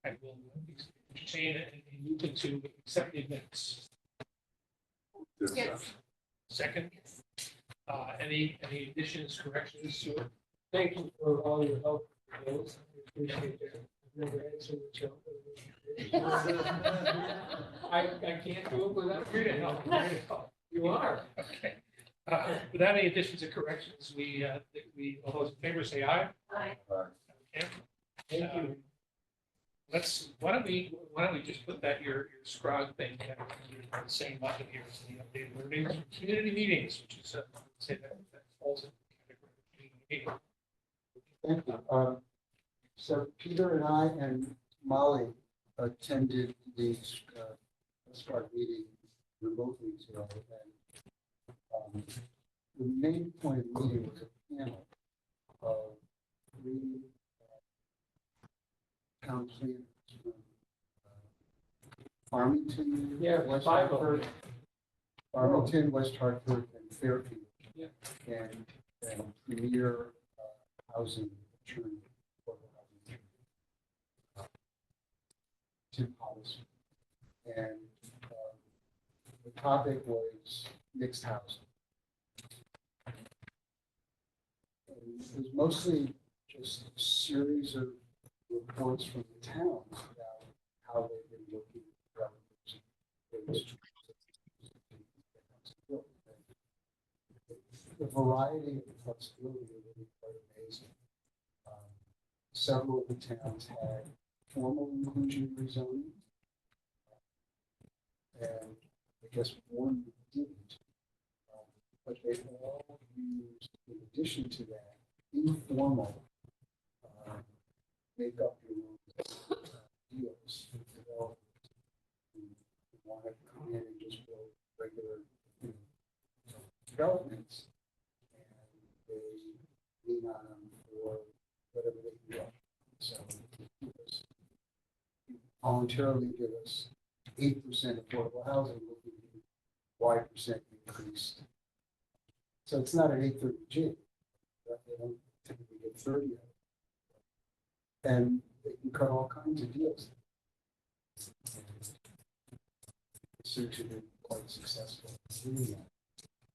I will entertain and move into accept the minutes. Yes. Second, any additions, corrections to it? Thank you for all your help. Those. I appreciate it. I've never had so much help. I can't do it without your help. You are. Okay. Without any additions or corrections, all those in favor say aye. Aye. Okay. Thank you. Why don't we just put that your scrog thing down on the same button here as the updated learning community meetings, which is say that falls in the category of community meeting. Thank you. So Peter and I and Molly attended the SCART meeting remotely today. And the main point of the meeting was a panel of three town planners from Farmington, West Hartford, Farmington, West Hartford, and Fairfield. Yeah. And premier housing attorney. Tim Hollis. And the topic was mixed housing. And it was mostly just a series of reports from the towns about how they've been looking at developers. The variety of the flexibility is really quite amazing. Several of the towns had formal inclusionary zoning, and I guess one didn't. But they all used, in addition to that, informal make up your own deals with developers who want to come in and just build regular developments, and they lean on them for whatever they can get. So voluntarily give us 8% affordable housing, will be Y% increased. So it's not an 830G. They don't typically get 30 of it. And they can cut all kinds of deals. They seem to be quite successful in doing that.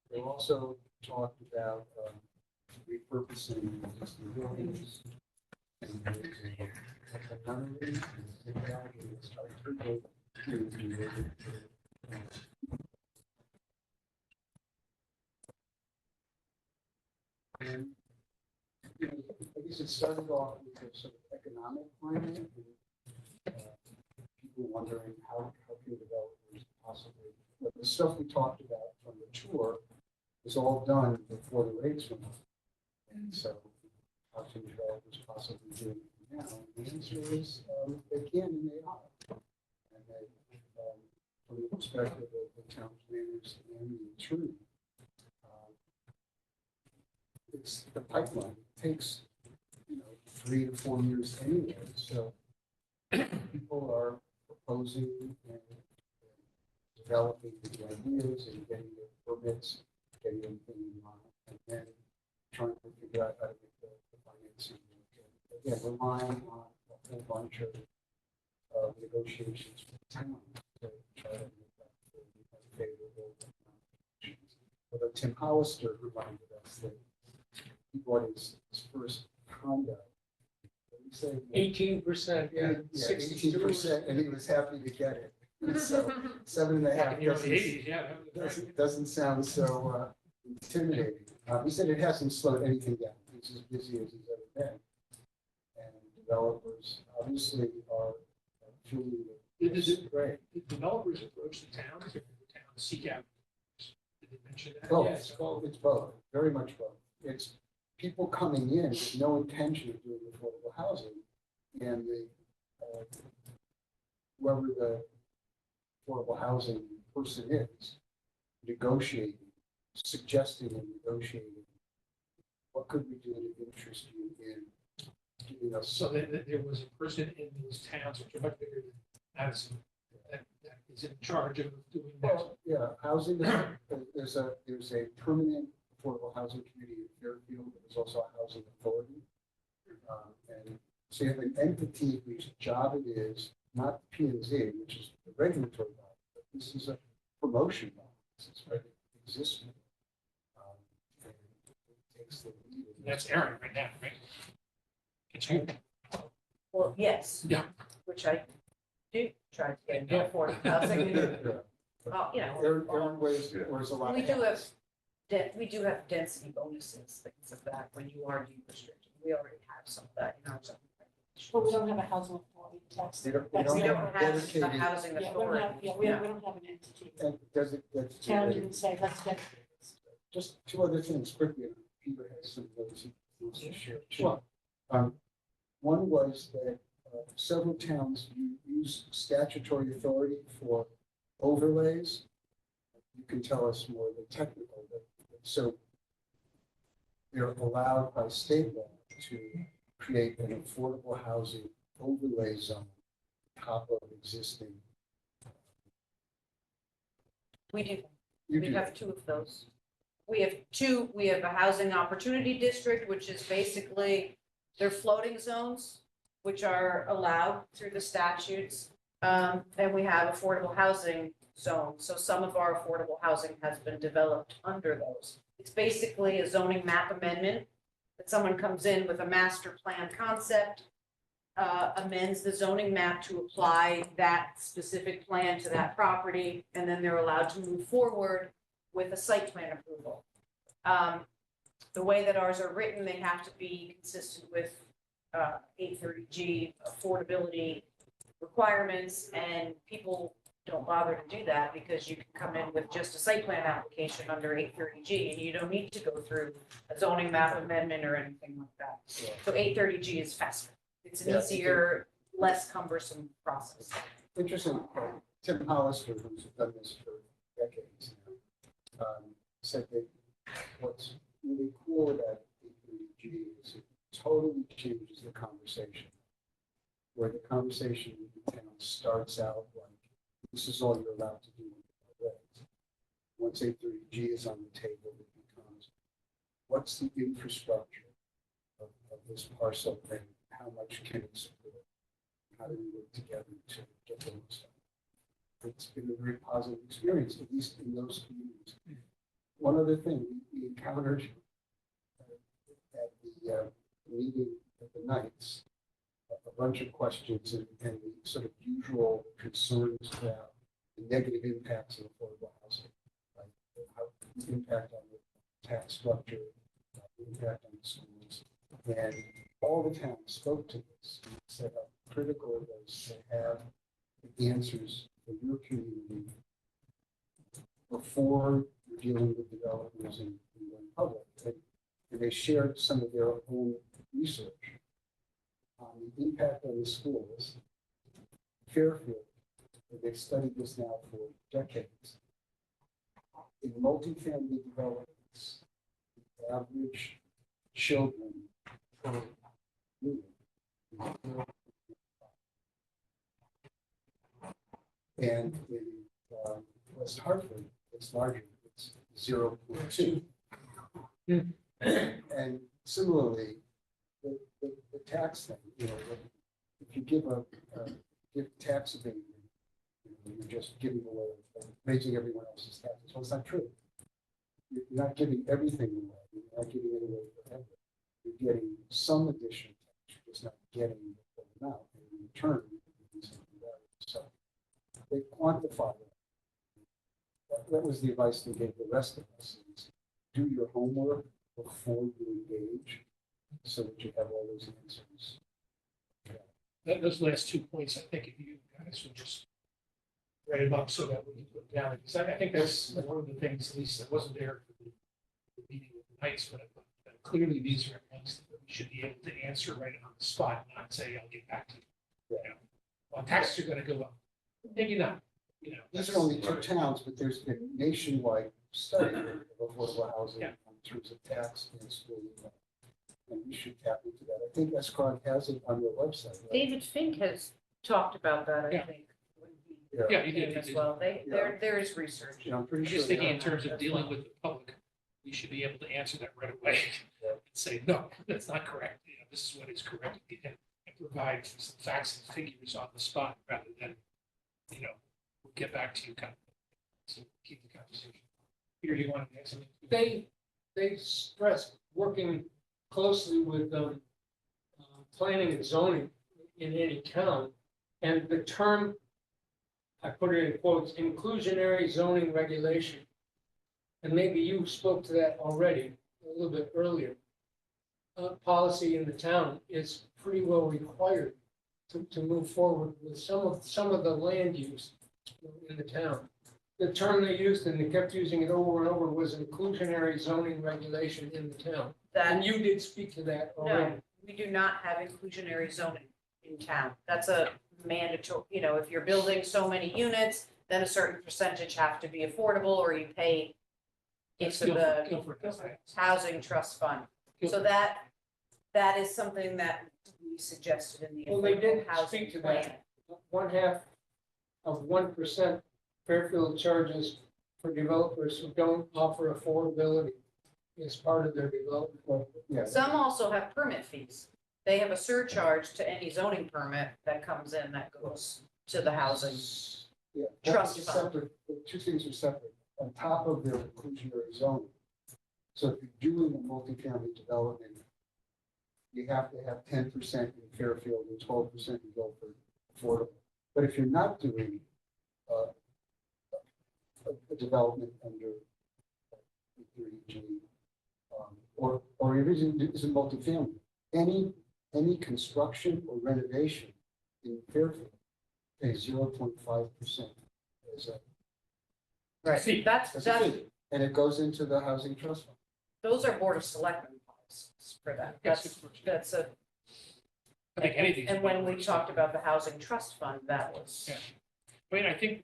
They also talked about repurposing existing buildings. And I guess it started off with a sort of economic climate, people wondering how can developers possibly, the stuff we talked about from the tour was all done before the rates went up. And so how can developers possibly do it now? And the answer is they can and they are. And they, from the perspective of the town planners and the attorney, it's the pipeline. It takes 3 to 4 years anyway. So people are proposing and developing the ideas and getting the permits, getting everything in line, and then trying to figure out how to get the financing. Again, relying on a whole bunch of negotiations with the town to try to make that favorable. Although Tim Hollister reminded us that he bought his first condo. 18%, yeah, 18%, and he was happy to get it. So 7.5 doesn't sound so intimidating. He said it hasn't slowed anything down. He's as busy as he's ever been. And developers obviously are feeling great. Did developers approach the towns or did the towns seek out? Did they mention that? Both. Yes, both. It's both, very much both. It's people coming in with no intention of doing affordable housing, and the whoever the affordable housing person is, negotiating, suggesting and negotiating, what could we do to interest you in giving us? So that there was a person in those towns, which are much bigger than Madison, that is in charge of doing that. Well, yeah, housing, there's a permanent affordable housing committee in Fairfield. There's also a housing authority. And So you have an entity whose job it is, not P and Z, which is the regulatory body, but this is a promotion body. This is what it exists. And it takes the lead. That's Aaron right now, right? It's you. Well, yes. Yeah. Which I do try to get more for housing. Well, you know. Aaron wears a lot. We of do have, hats. we do have density bonuses, things of that, when you are deed restricted. We already have some of that in our zoning. But we don't have a housing authority. That's, They don't, We don't have dedicated- a housing yeah, we don't authority. have, yeah, we don't have an entity. and does it, that's. Town didn't say, let's get this. Just two other things quickly. Peter has some of those he wants to share. too. Sure. One was that several towns use statutory authority for overlays. You can tell us more of the technical, but so they're allowed by state law to create an affordable housing overlay zone on top of existing. We do. You We do. have two of those. We have a housing opportunity district, which is basically, they're floating zones, which are allowed through the statutes. And we have affordable housing zones. So some of our affordable housing has been developed under those. It's basically a zoning map amendment that someone comes in with a master plan concept, amends the zoning map to apply that specific plan to that property, and then they're allowed to move forward with a site plan approval. The way that ours are written, they have to be consistent with 830G affordability requirements, and people don't bother to do that because you can come in with just a site plan application under 830G, and you don't need to go through a zoning map amendment or anything like that. So 830G is faster. It's an Yeah, easier, less cumbersome process. Interesting, Tim Hollister, who's done this for decades now, said that what's really cool about APG is it totally changes the conversation. Where the conversation in the town starts out like, this is all you're allowed to do. Once 830G is on the table, it becomes, what's the infrastructure of this parcel and how much can it support? How do we work together to get the most out? It's been a very positive experience, at least in those communities. One other thing we encountered at the meeting at the Knights, a bunch of questions and the sort of usual concerns about the negative impacts of affordable housing, like how the impact on the tax structure, the impact on the schools, and all the towns spoke to this and said how critical it was to have the answers for your community before you're dealing with developers and the public. And they shared some of their own research on the impact on the schools. Fairfield, they've studied this now for decades. In multifamily developments, the average children per unit is and in West Hartford, it's larger, it's 0.2. And similarly, the tax thing, you know, if you give give tax abatement, you're just giving away, raising everyone else's taxes. Well, it's not true. You're not giving everything away. You're not giving it away forever. You're getting some additional tax. You're just not getting the full amount. And in return, you're getting something better. So they quantify that. That was the advice they gave the rest of us: is do your homework before you engage, so that you have all those answers. Those last 2 points, I think if you guys would just write them up so that we can put them down. Because I think that's one of the things, at least that wasn't there for the meeting with the Knights, but clearly these are things that we should be able to answer right on the spot, not say, I'll get back to you. You know, well, taxes are going to go up. Maybe not. You know, These are only two towns, but there's been nationwide study of affordable housing Yeah. in terms of tax and school income. And we should tap into that. I think SCOG has it on their website. Right? David Fink has talked about that, I Yeah. think. when he Yeah, he came did. As well, there is research. You know, I'm pretty I'm sure. just thinking they in terms of dealing with the public, we should be able to answer that right away. Yeah. And say, no, that's not correct. You know, this is what is correct. And provide some facts and figures on the spot rather than, we'll get back to you kind of. So keep the conversation. Peter, do you want to add something? They stress working closely with planning and zoning in any town. And the term, I put it in quotes, inclusionary zoning regulation. And maybe you spoke to that already a little bit earlier. Policy in the town is pretty well required to move forward with some of the land use in the town. The term they used, and they kept using it over and over, was inclusionary zoning regulation in the town. And That, you did speak to that already. no, we do not have inclusionary zoning in town. That's a mandatory, if you're building so many units, then a certain percentage have to be affordable, or you pay into the Guilford has that. housing trust fund. So that is something that we suggested in the Well, they did affordable housing speak to plan. that. 1/2 of 1% Fairfield charges for developers who don't offer affordability as part of their development. Yes. Some also have permit fees. They have a surcharge to any zoning permit that comes in that goes to the housing. Yeah, Trust that's fund. separate. The two things are separate, on top of their inclusionary zoning. So if you're doing a multifamily development, you have to have 10% in Fairfield and 12% in Guilford affordable. But if you're not doing a development under 30G, or it isn't multifamily, any construction or renovation in Fairfield pays 0.5% as a, Fee. That's, as a fee. And it goes into the housing trust fund. those are board of selectmen policies for that. Yes, That's, of course. that's a, I think anything. and when we talked about the housing trust fund, that was, Yeah. I think,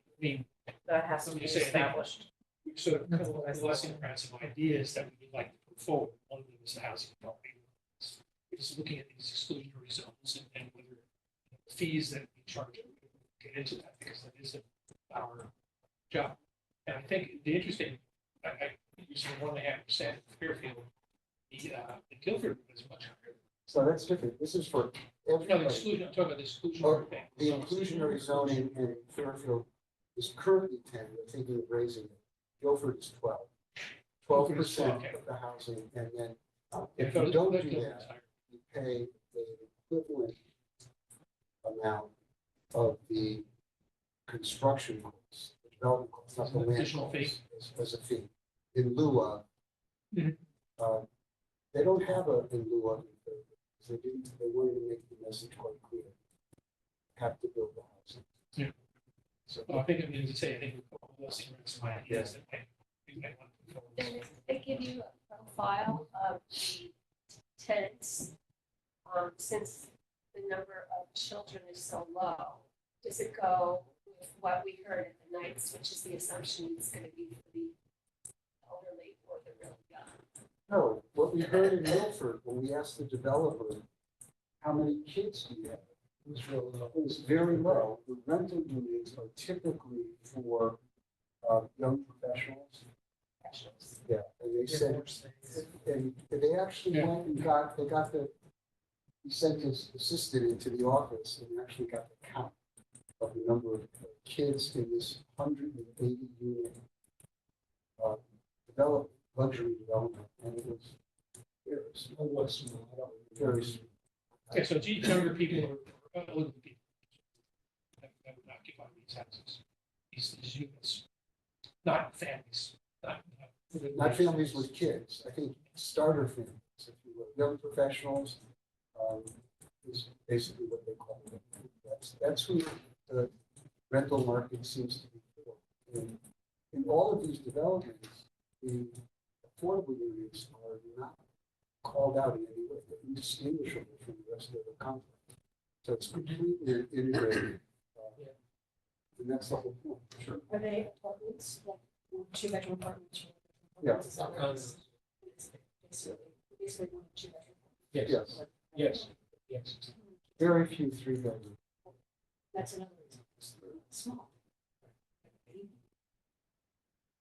that has to Let be me say, I think- established. we sort of coalescing around some ideas that we would like to put forward. One of them is the housing authority. We're just looking at these exclusionary zones and whether the fees that we charge, get into that because that is our job. And I think the interesting, I using 1.5% Fairfield, the Guilford was much higher. So that's different. This is for No, the everybody. exclusion, I'm talking about the exclusionary thing. The inclusionary zoning in Fairfield is currently 10, we're thinking of raising it. Guilford is 12. 12% Okay. of the housing, and then Yeah, if you don't do Guilford's that, higher. you pay the equivalent amount of the construction costs, the development costs, not the land Additional fee. costs, as a fee, in lieu of. Mhm. They don't have a in lieu of, because they wanted to make the message quite clear. Have to build the housing. Yeah. So, Well, I think, I mean, as you say, I think we're coalescing around some ideas that we might want to put forward. And if they give you a profile of the tenants, since the number of children is so low, does it go with what we heard at the Knights, which is the assumption it's gonna be for the elderly or the really young? no, what we heard in Milford, when we asked the developer, how many kids do you have? It was real low. It was very low. The rental units are typically for young professionals. Yeah, and they said, and they actually went and got he sent his assistant into the office and actually got the count of the number of kids in this 180 unit luxury development, and it was very small. Very small. Okay, so it's younger people or older people that would occupy these houses, these units, not families, Not families with kids, I think starter families, if you will, young professionals, is basically what they call it. That's who the rental market seems to be for. In all of these developments, the affordable units are not called out in any way, they're indistinguishable from the rest of the complex. So it's completely integrated. And that's the whole point, sure. Are they apartments, like 2-bedroom apartments? Yeah. Is that what it is? It's basically 1 or 2 bedroom. Yes, Yes, yes, yes. very few 3-bedroom. That's another reason, it's small.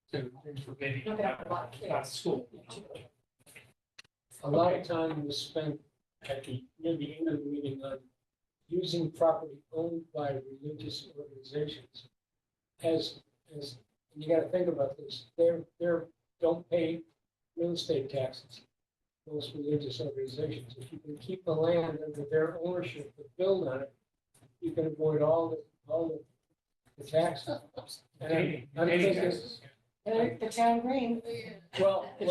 So for maybe Not gonna have a lot of kids. not at school. A lot of time was spent at near the end of the meeting on using property owned by religious organizations. As, and you gotta think about this, don't pay real estate taxes. Most religious organizations, if you can keep the land under their ownership and build on it, you can avoid all the taxes. And I'm thinking, Taxes. The town green. well, You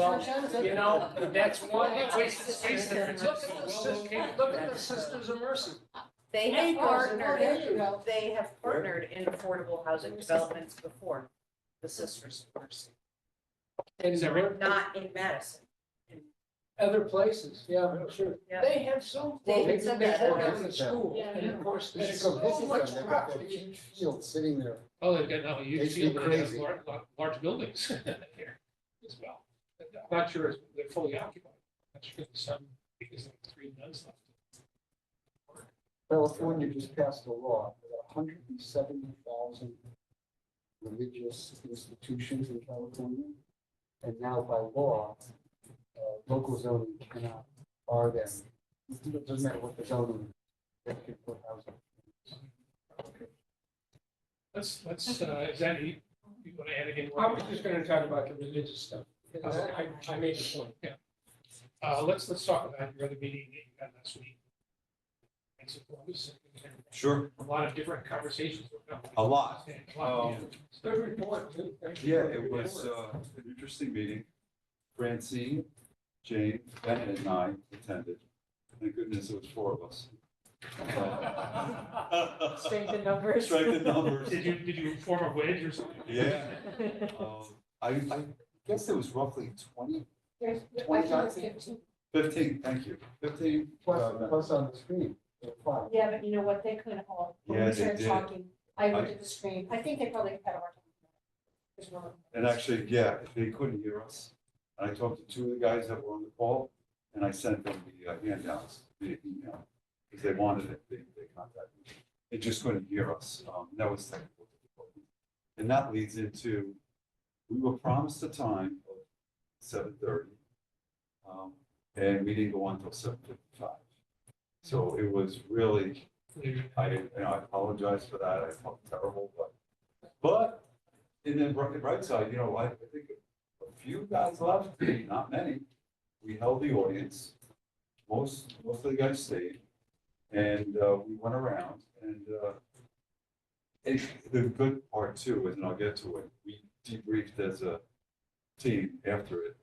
know, that's one. It's wasted space there. Look at the Sisters of Mercy. They have There partnered, you go. they have partnered in affordable housing developments before, the Sisters of Mercy, And Is that right? not in Madison. other places, yeah, I'm sure. Yeah. They have so. David said that. They work on the school, Yeah. and of course, You should there's go so visit much them, they've got that property. huge field sitting there. Oh, they've got, no, you Makes see me that they have crazy. large buildings here as well. But I'm not sure they're fully occupied. I'm not sure there's some, because like 3 nuns left. California just passed a law that 170,000 religious institutions in California. And now by law, local zoning cannot bar them. It doesn't matter what the zoning, they can put housing. Let's, is that, you want to add anything? I was just gonna talk about the religious stuff, because I made the point. Let's talk about your other meeting that you had last week. And suppose, Sure. a lot of different conversations. A lot. Yeah. Good report, too. Thank you Yeah, for the it was report. an interesting meeting. Francine, Jane, Bennett, and I attended. Thank goodness it was 4 of us. Strength in numbers. Strength in numbers. Did you form a wedge or something? Yeah. I guess there was roughly 20, There's, I 20 think times? it's 15. 15, thank you, 15. Plus on the screen, they're fine. Yeah, but you know what, they couldn't all, when Yeah, we they started did. talking, I looked at the screen, I think they probably had a hard time. There's one of them. And actually, yeah, they couldn't hear us. I talked to 2 of the guys that were on the call, and I sent them the handouts via email, because they wanted it, they contacted me. They just couldn't hear us, that was technical difficulty. And that leads into, we were promised a time of 7:30, and we didn't go on until 7:55. So it was really, I apologize for that, I felt terrible, but in the right side, I think a few guys left, not many. We held the audience, most of the guys stayed, and we went around, and the good part too is, and I'll get to it, we debriefed as a team after it.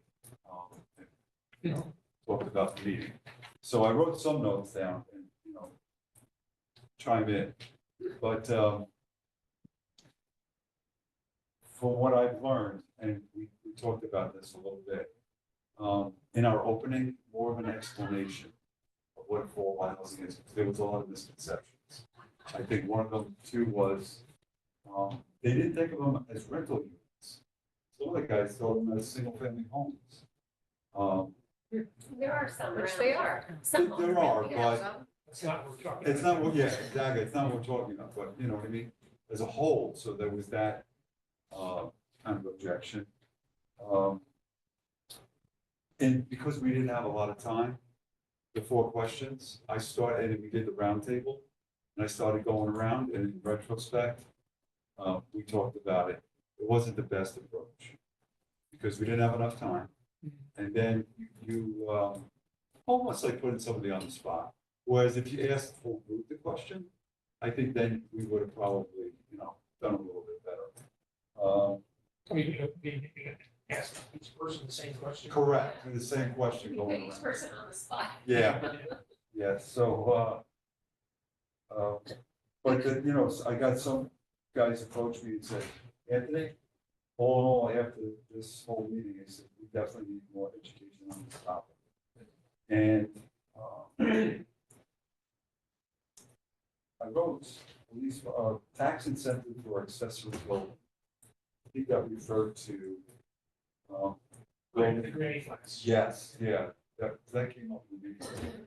And, talked about the meeting. So I wrote some notes down and, chime in, but from what I've learned, and we talked about this a little bit, in our opening, more of an explanation of what affordable housing is, because there was a lot of misconceptions. I think one of them too was, they didn't think of them as rental units. Some of the guys saw them as single-family homes. There are some. Which around they here. are. Some There are, yeah. but That's not what we're talking about. it's not what, yeah, exactly, it's not what we're talking about, but you know what I mean, as a whole, so there was that, kind of objection. And because we didn't have a lot of time, the 4 questions, I started, and we did the roundtable, and I started going around, and in retrospect, we talked about it, it wasn't the best approach, because we didn't have enough time, and then you, almost like putting somebody on the spot. Whereas if you asked the whole group the question, I think then we would have probably, done a little bit better. I mean, you ask each person the same question. Correct, and the same question You put going each around. person on the spot. Yeah, yeah, so, but, I got some guys approach me and said, Anthony, all in all, after this whole meeting, I said, we definitely need more education on this topic. And, I wrote, at least, tax incentive for accessory building. I think that referred to, The granny flats. yes, yeah, that came up with me.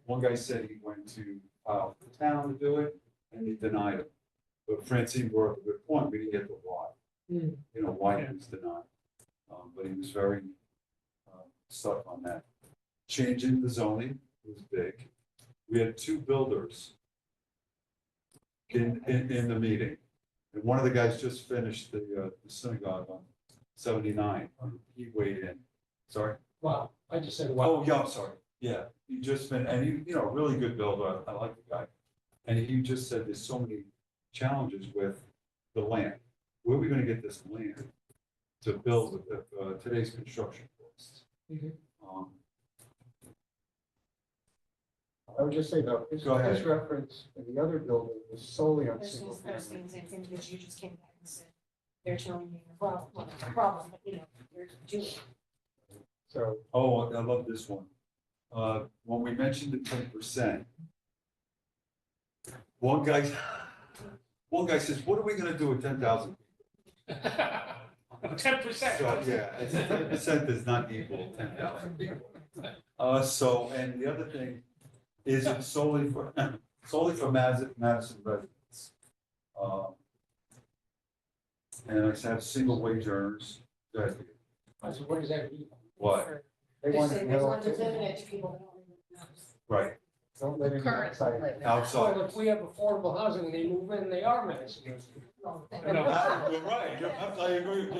One guy said he went to file for the town to do it, and they denied him. But Francine brought up a good point, we didn't get the why. Why he was denied. But he was very stuck on that. Changing the zoning was big. We had 2 builders in the meeting. And one of the guys just finished the synagogue on 79. He weighed in. Sorry? Wow, I just said, wow. Oh, yeah, I'm sorry. Yeah, he just been, and he, really good builder. I like the guy. And he just said there's so many challenges with the land. Where are we gonna get this land to build with today's construction costs? Mhm. Um, I would just say though, his Go ahead. his reference in the other building was solely on I was single saying family. the same thing, because you just came back and said, they're telling me the problem, well, not the problem, but they're doing. So Oh, I love this one. When we mentioned the 10%, one guy says, what are we gonna do with 10,000? 10%. So, yeah, 10% does not equal 10,000 people. So, and the other thing is it's solely for Madison residents. And I have single wage earners. Go ahead. I said, what does that mean? What? they They want say to they know, want to limit it to people that don't live in the house. Right, don't let it outside. outside. Well, if we have affordable housing, they move in, they are Madison residents. You're right, I agree with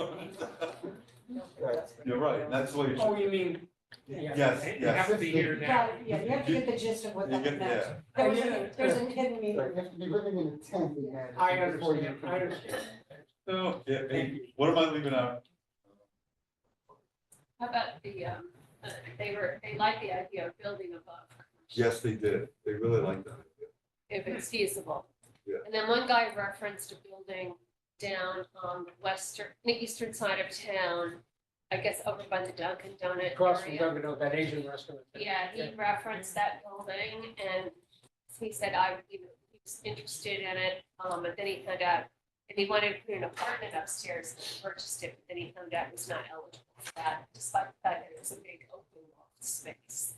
you. You're right, that's what you're. Oh, you mean? Yes, You have to be here now. Yeah, you have to get the gist of what You that get- meant. yeah. There's a hidden meaning. Right, you have to be living in a tent in Madison. I before you understand, can- I understand. Oh, yeah, hey, what am I leaving out? How about they like the idea of building above. Yes, they did, they really like that. If it's feasible. Yeah. And then one guy referenced a building down on the eastern side of town, I guess over by the Dunkin' Donut Across from area. Dunkin' Donuts, that Asian restaurant. Yeah, he referenced that building and he said he was interested in it. And then he found out, and he wanted to put an apartment upstairs and purchased it, but then he found out he was not eligible for that, despite the fact that it was a big open loft space.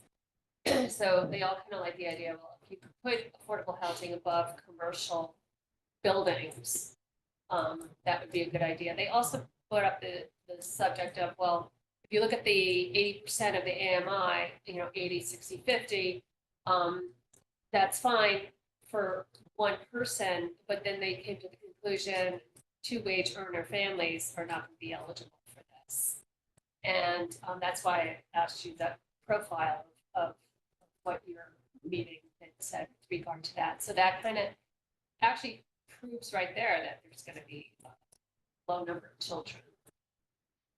So they all kind of like the idea, well, if you could put affordable housing above commercial buildings, that would be a good idea. They also brought up the subject of, well, if you look at the 80% of the AMI, 80, 60, 50, that's fine for one person, but then they came to the conclusion, 2 wage earner families are not going to be eligible for this. And that's why I asked you that profile of what your meeting had said with regard to that. So that kind of actually proves right there that there's going to be a low number of children.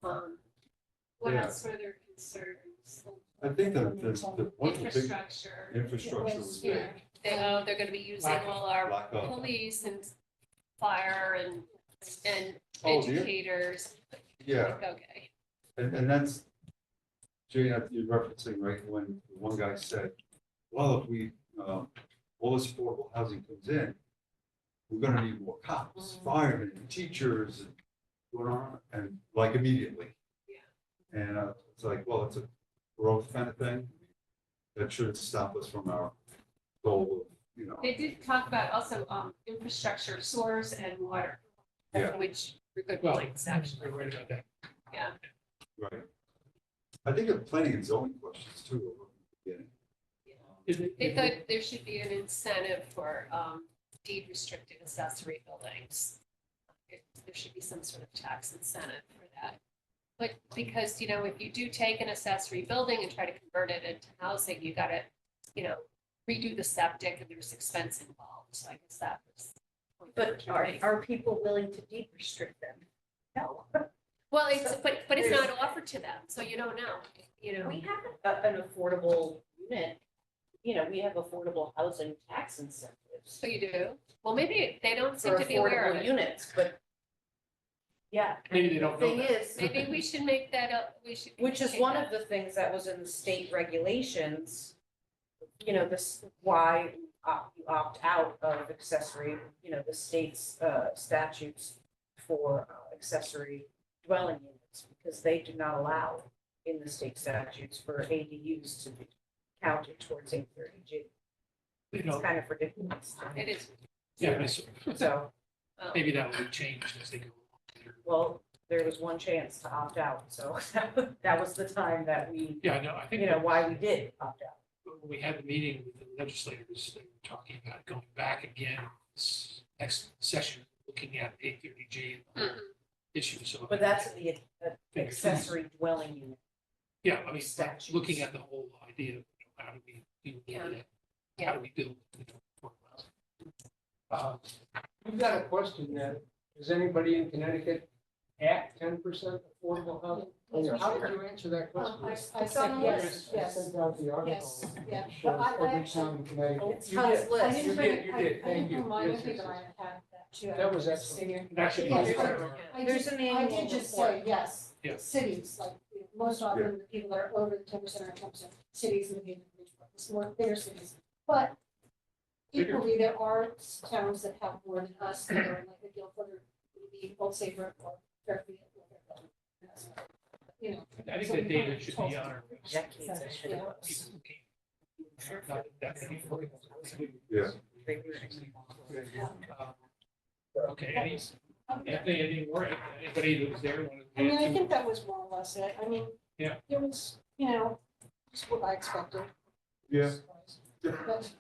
What Yeah. else were their concerns? I think one of the big Infrastructure. infrastructure was big. They're going to be using all our Lack of. police and fire and Oh, dear. educators. Yeah, Okay. and that's, Jane, you're referencing, right, when one guy said, well, if we, all this affordable housing comes in, we're gonna need more cops, firemen, teachers, and going on, and like immediately. Yeah. And it's like, well, it's a growth kind of thing, that shouldn't stop us from our goal of, They did talk about also infrastructure, sewers and water. Yeah. Which were good Well, points, actually. We're right about that. Yeah. right. I think of planning and zoning questions too, over the beginning. They thought there should be an incentive for deed restricted accessory buildings. There should be some sort of tax incentive for that. But because, if you do take an accessory building and try to convert it into housing, you gotta, redo the septic and there's expense involved. So I guess that was. the point they were But making. are people willing to deed restrict them? No. Well, but it's not offered to them, so you don't know, We have an affordable unit, we have affordable housing tax incentives So you do? Well, maybe they don't seem for to be aware of affordable it. units, but yeah. Maybe they don't know Thing that. is, Maybe we should make that up, we should. which is take one that. of the things that was in the state regulations, this, why you opt out of accessory, the state's statutes for accessory dwelling units, because they do not allow in the state statutes for ADUs to be counted towards 830G. You It's know, kind of ridiculous. It is, yeah, So, maybe that will be changed as they go along. well, there was one chance to opt out, so that was the time that we, Yeah, no, I think. why we did opt out. When we had the meeting with the legislators, they were talking about going back again next session, looking at 830G issue, so. But that's the accessory dwelling unit. Yeah, I mean, Statutes. looking at the whole idea of how do we do it, how do we build, affordable housing. We've got a question that, does anybody in Connecticut at 10% affordable housing? Yeah. How did you answer that question? I said yes, I yes. sent out the article. Yes, yeah. that shows But I every actually- town in Connecticut. It's You Tom's did. list. You did, you did. Thank you. I didn't remind Yes, me yes, that I yes. had that too. That was excellent. Actually, Yeah, there's there's- a- I There's did- an I annual did just report. say, yes, Yeah. cities, like, most often the people that are over the 10% are 10%, cities and the it's more bigger cities. But Bigger. equally, there are towns that have more than us, that are like a Guilford, or maybe Old Saybrook, or Fairfield, or Fairfield. You know. I think so that we David kind should of be told- on our. list. Yeah. People who came. Not that many affordable. Yeah. Okay, Anthony, any more, anybody that was there? wanted to I mean, I add to- think that was more or less it. I mean, Yeah. it was, just what I expected. Yeah. But,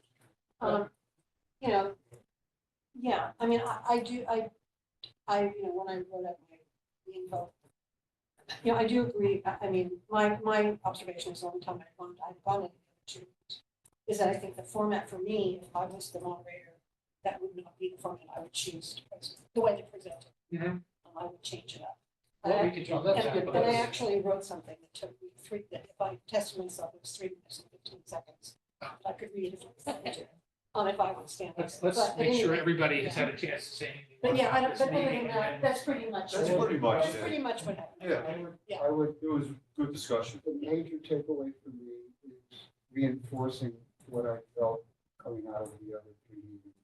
yeah, I mean, I do, when I wrote up the info, I do agree. I mean, my observation is the only time I've gone into the two, is that I think the format for me, if I was the moderator, that would not be the format I would choose to present, the way they presented. Mhm. I would change it up. Well, we could Well, talk that's about good. that. And I actually wrote something that took me that if I tested myself, it was 3 minutes and 15 seconds. I could read it if I would stand up. Let's But at make any sure rate, everybody has yeah. had a chance to say anything. But yeah, about this but other meeting, than and that, then- that's pretty much. That's it. pretty much That's it. pretty much what happened. Yeah. Yeah. I would, It was good discussion. the major takeaway for me is reinforcing what I felt coming out of the other three meetings.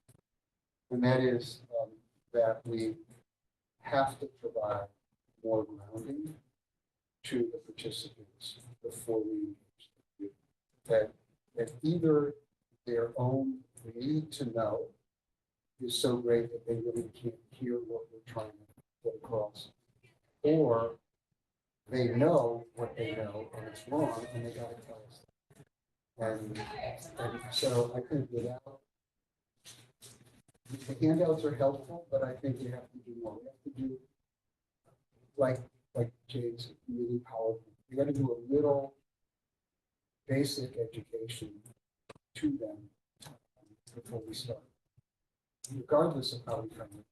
And that is that we have to provide more grounding to the participants before we engage them. That either their own need to know is so great that they really can't hear what we're trying to get across, or they know what they know and it's wrong and they gotta tell us. And so I think without, the handouts are helpful, but I think we have to do more. We have to do, like Jade's really powerful, we gotta do a little basic education to them before we start, regardless of how we frame the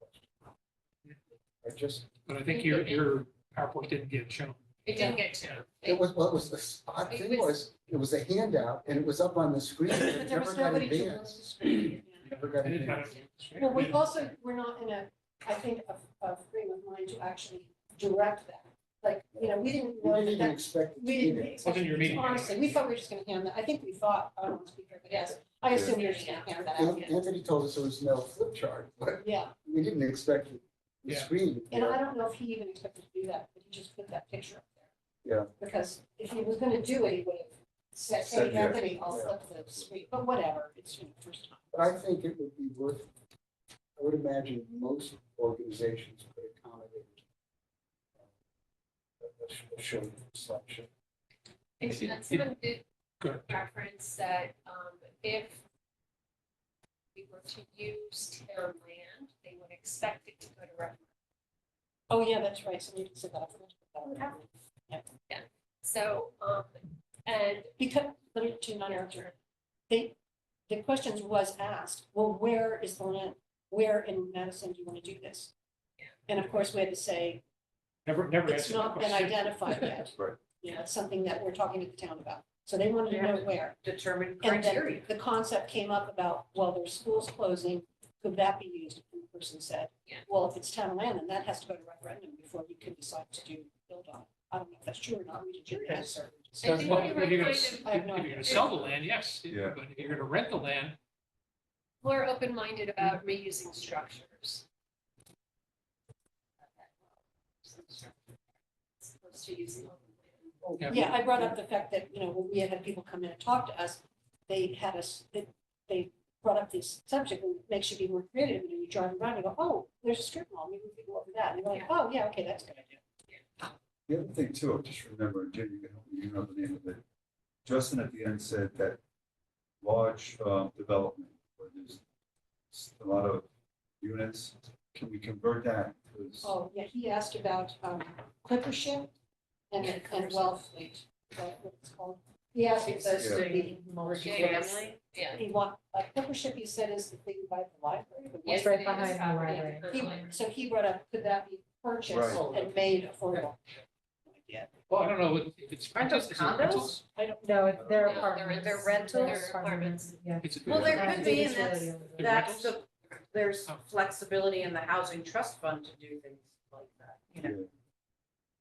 question. But I think your PowerPoint didn't get shown. It didn't get to. It was, what was the odd It thing was- was, it was a handout and it was up on the screen, but it But there never was got nobody to look at the advanced. screen. Never got I didn't have advanced. it. Well, we also, we're not in a, I think, a frame of mind to actually direct that. Like, we didn't We know didn't even that, expect it to we be didn't there. expect. Wasn't your meeting. Honestly, we thought we were just gonna hand that, I think we thought, I don't want to speak for, but yes, I assumed we were just gonna hand that out. Anthony told us there was no flip chart, but Yeah, we didn't expect the Yeah. screen. and I don't know if he even expected to do that, but he just put that picture up there. Yeah. Because if he was gonna do it, he would have said, hey, Said, yeah. Anthony, I'll flip the screen, but whatever, it's first time. But I think it would be worth, I would imagine most organizations could accommodate a show selection. And someone did Good. reference that if we were to use town land, they would expect it to go to referendum. Oh, yeah, that's right, somebody said that, I forgot to put that on. So, and Because, let me, to not interrupt, the questions was asked, well, where is the land? Where in Madison do you want to do this? And of course, we had to say, Never it's answered the not been question. identified yet. Right. It's something that we're talking to the town about. So they wanted to know where. Determine And criteria. then the concept came up about, well, there's schools closing, could that be used? And the person said, Yeah. well, if it's town land, then that has to go to referendum before you can decide to build on it. I don't know if that's true or not, we didn't answer. I think Well, we if were you're gonna, kind of I have no if you're idea. gonna sell the land, yes, Yeah. but if you're gonna rent the land, more open-minded about reusing structures. As opposed to using open land. Yeah, I brought up the fact that, when we had people come in and talk to us, they had us, they brought up this subject and it makes you be more creative. And you drive around and go, oh, there's a strip mall, maybe we can go over that. And you're like, oh, yeah, okay, that's a good idea. The other thing too, just remember, Jim, you can help me, you know the name of it. Justin at the end said that large development, where there's a lot of units. Can we convert that? 'Cause- Oh, yeah, he asked about clipper ship and Wellfleet, what it's called. He asked if those Yeah. would be Multi-family. Yeah. He want, clipper ship, he said is the thing by the library. but Yes, what- it is. behind the Property library. of the library. So he brought up, could that be purchased Right. and made affordable? Well, I don't know if it's. Rentals, is it condos? rentals? I don't. No, they're No, they're apartments. They're rentals? They're apartments, yeah. Is it- Well, there Yeah, could be, and David's that's, really only- The that's rentals? there's flexibility in the housing trust fund to do things like that, you know,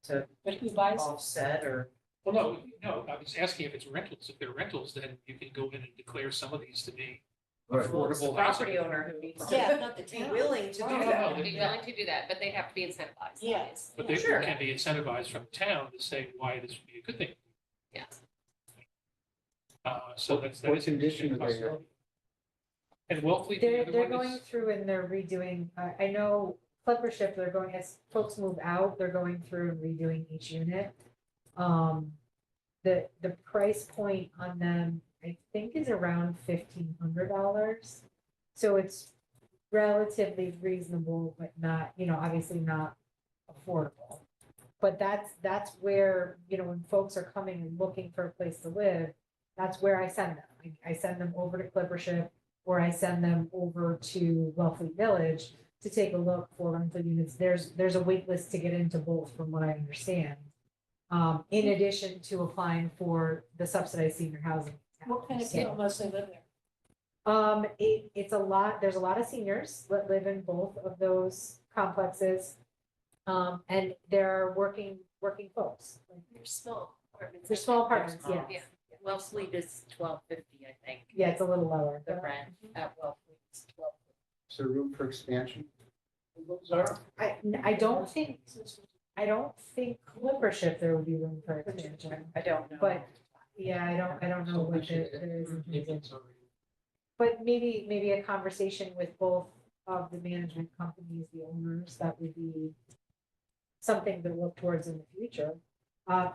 to But who buys it? offset or. Well, no, I was asking if it's rentals. If they're rentals, then you can go in and declare some of these to be Right. Well, it's the affordable property housing. owner who needs Yeah, to not the be town. willing to do No, no, that. no, I'd be willing to do that, but they have to be incentivized. Yeah. obviously. But they Sure. can be incentivized from town to say why this would be a good thing. Yeah. So that's. that What is an condition interesting are they in? possibility. And Wellfleet, the They're, other they're one going is, through and they're redoing, I know Clipper Ship, they're going, as folks move out, they're going through and redoing each unit. The price point on them, I think is around $1,500. So it's relatively reasonable, but not, obviously not affordable. But that's where, when folks are coming and looking for a place to live, that's where I send them. I send them over to Clipper Ship, or I send them over to Wellfleet Village to take a look for rental units. There's a wait list to get into both, from what I understand. In addition to applying for the subsidized senior housing. What kind of So, people mostly live there? it's a lot, there's a lot of seniors that live in both of those complexes. And there are working folks. They're small apartments. They're small apartments, Small. yes. Yeah. Wellfleet is $1,250, I think, Yeah, it's a little lower. the rent at Wellfleet is $1,250. Is there room for expansion? Zara? I don't think Clipper Ship there would be room for expansion. I don't know. But, yeah, I don't know what there is. in terms of- It's already- But maybe a conversation with both of the management companies, the owners, that would be something to look towards in the future.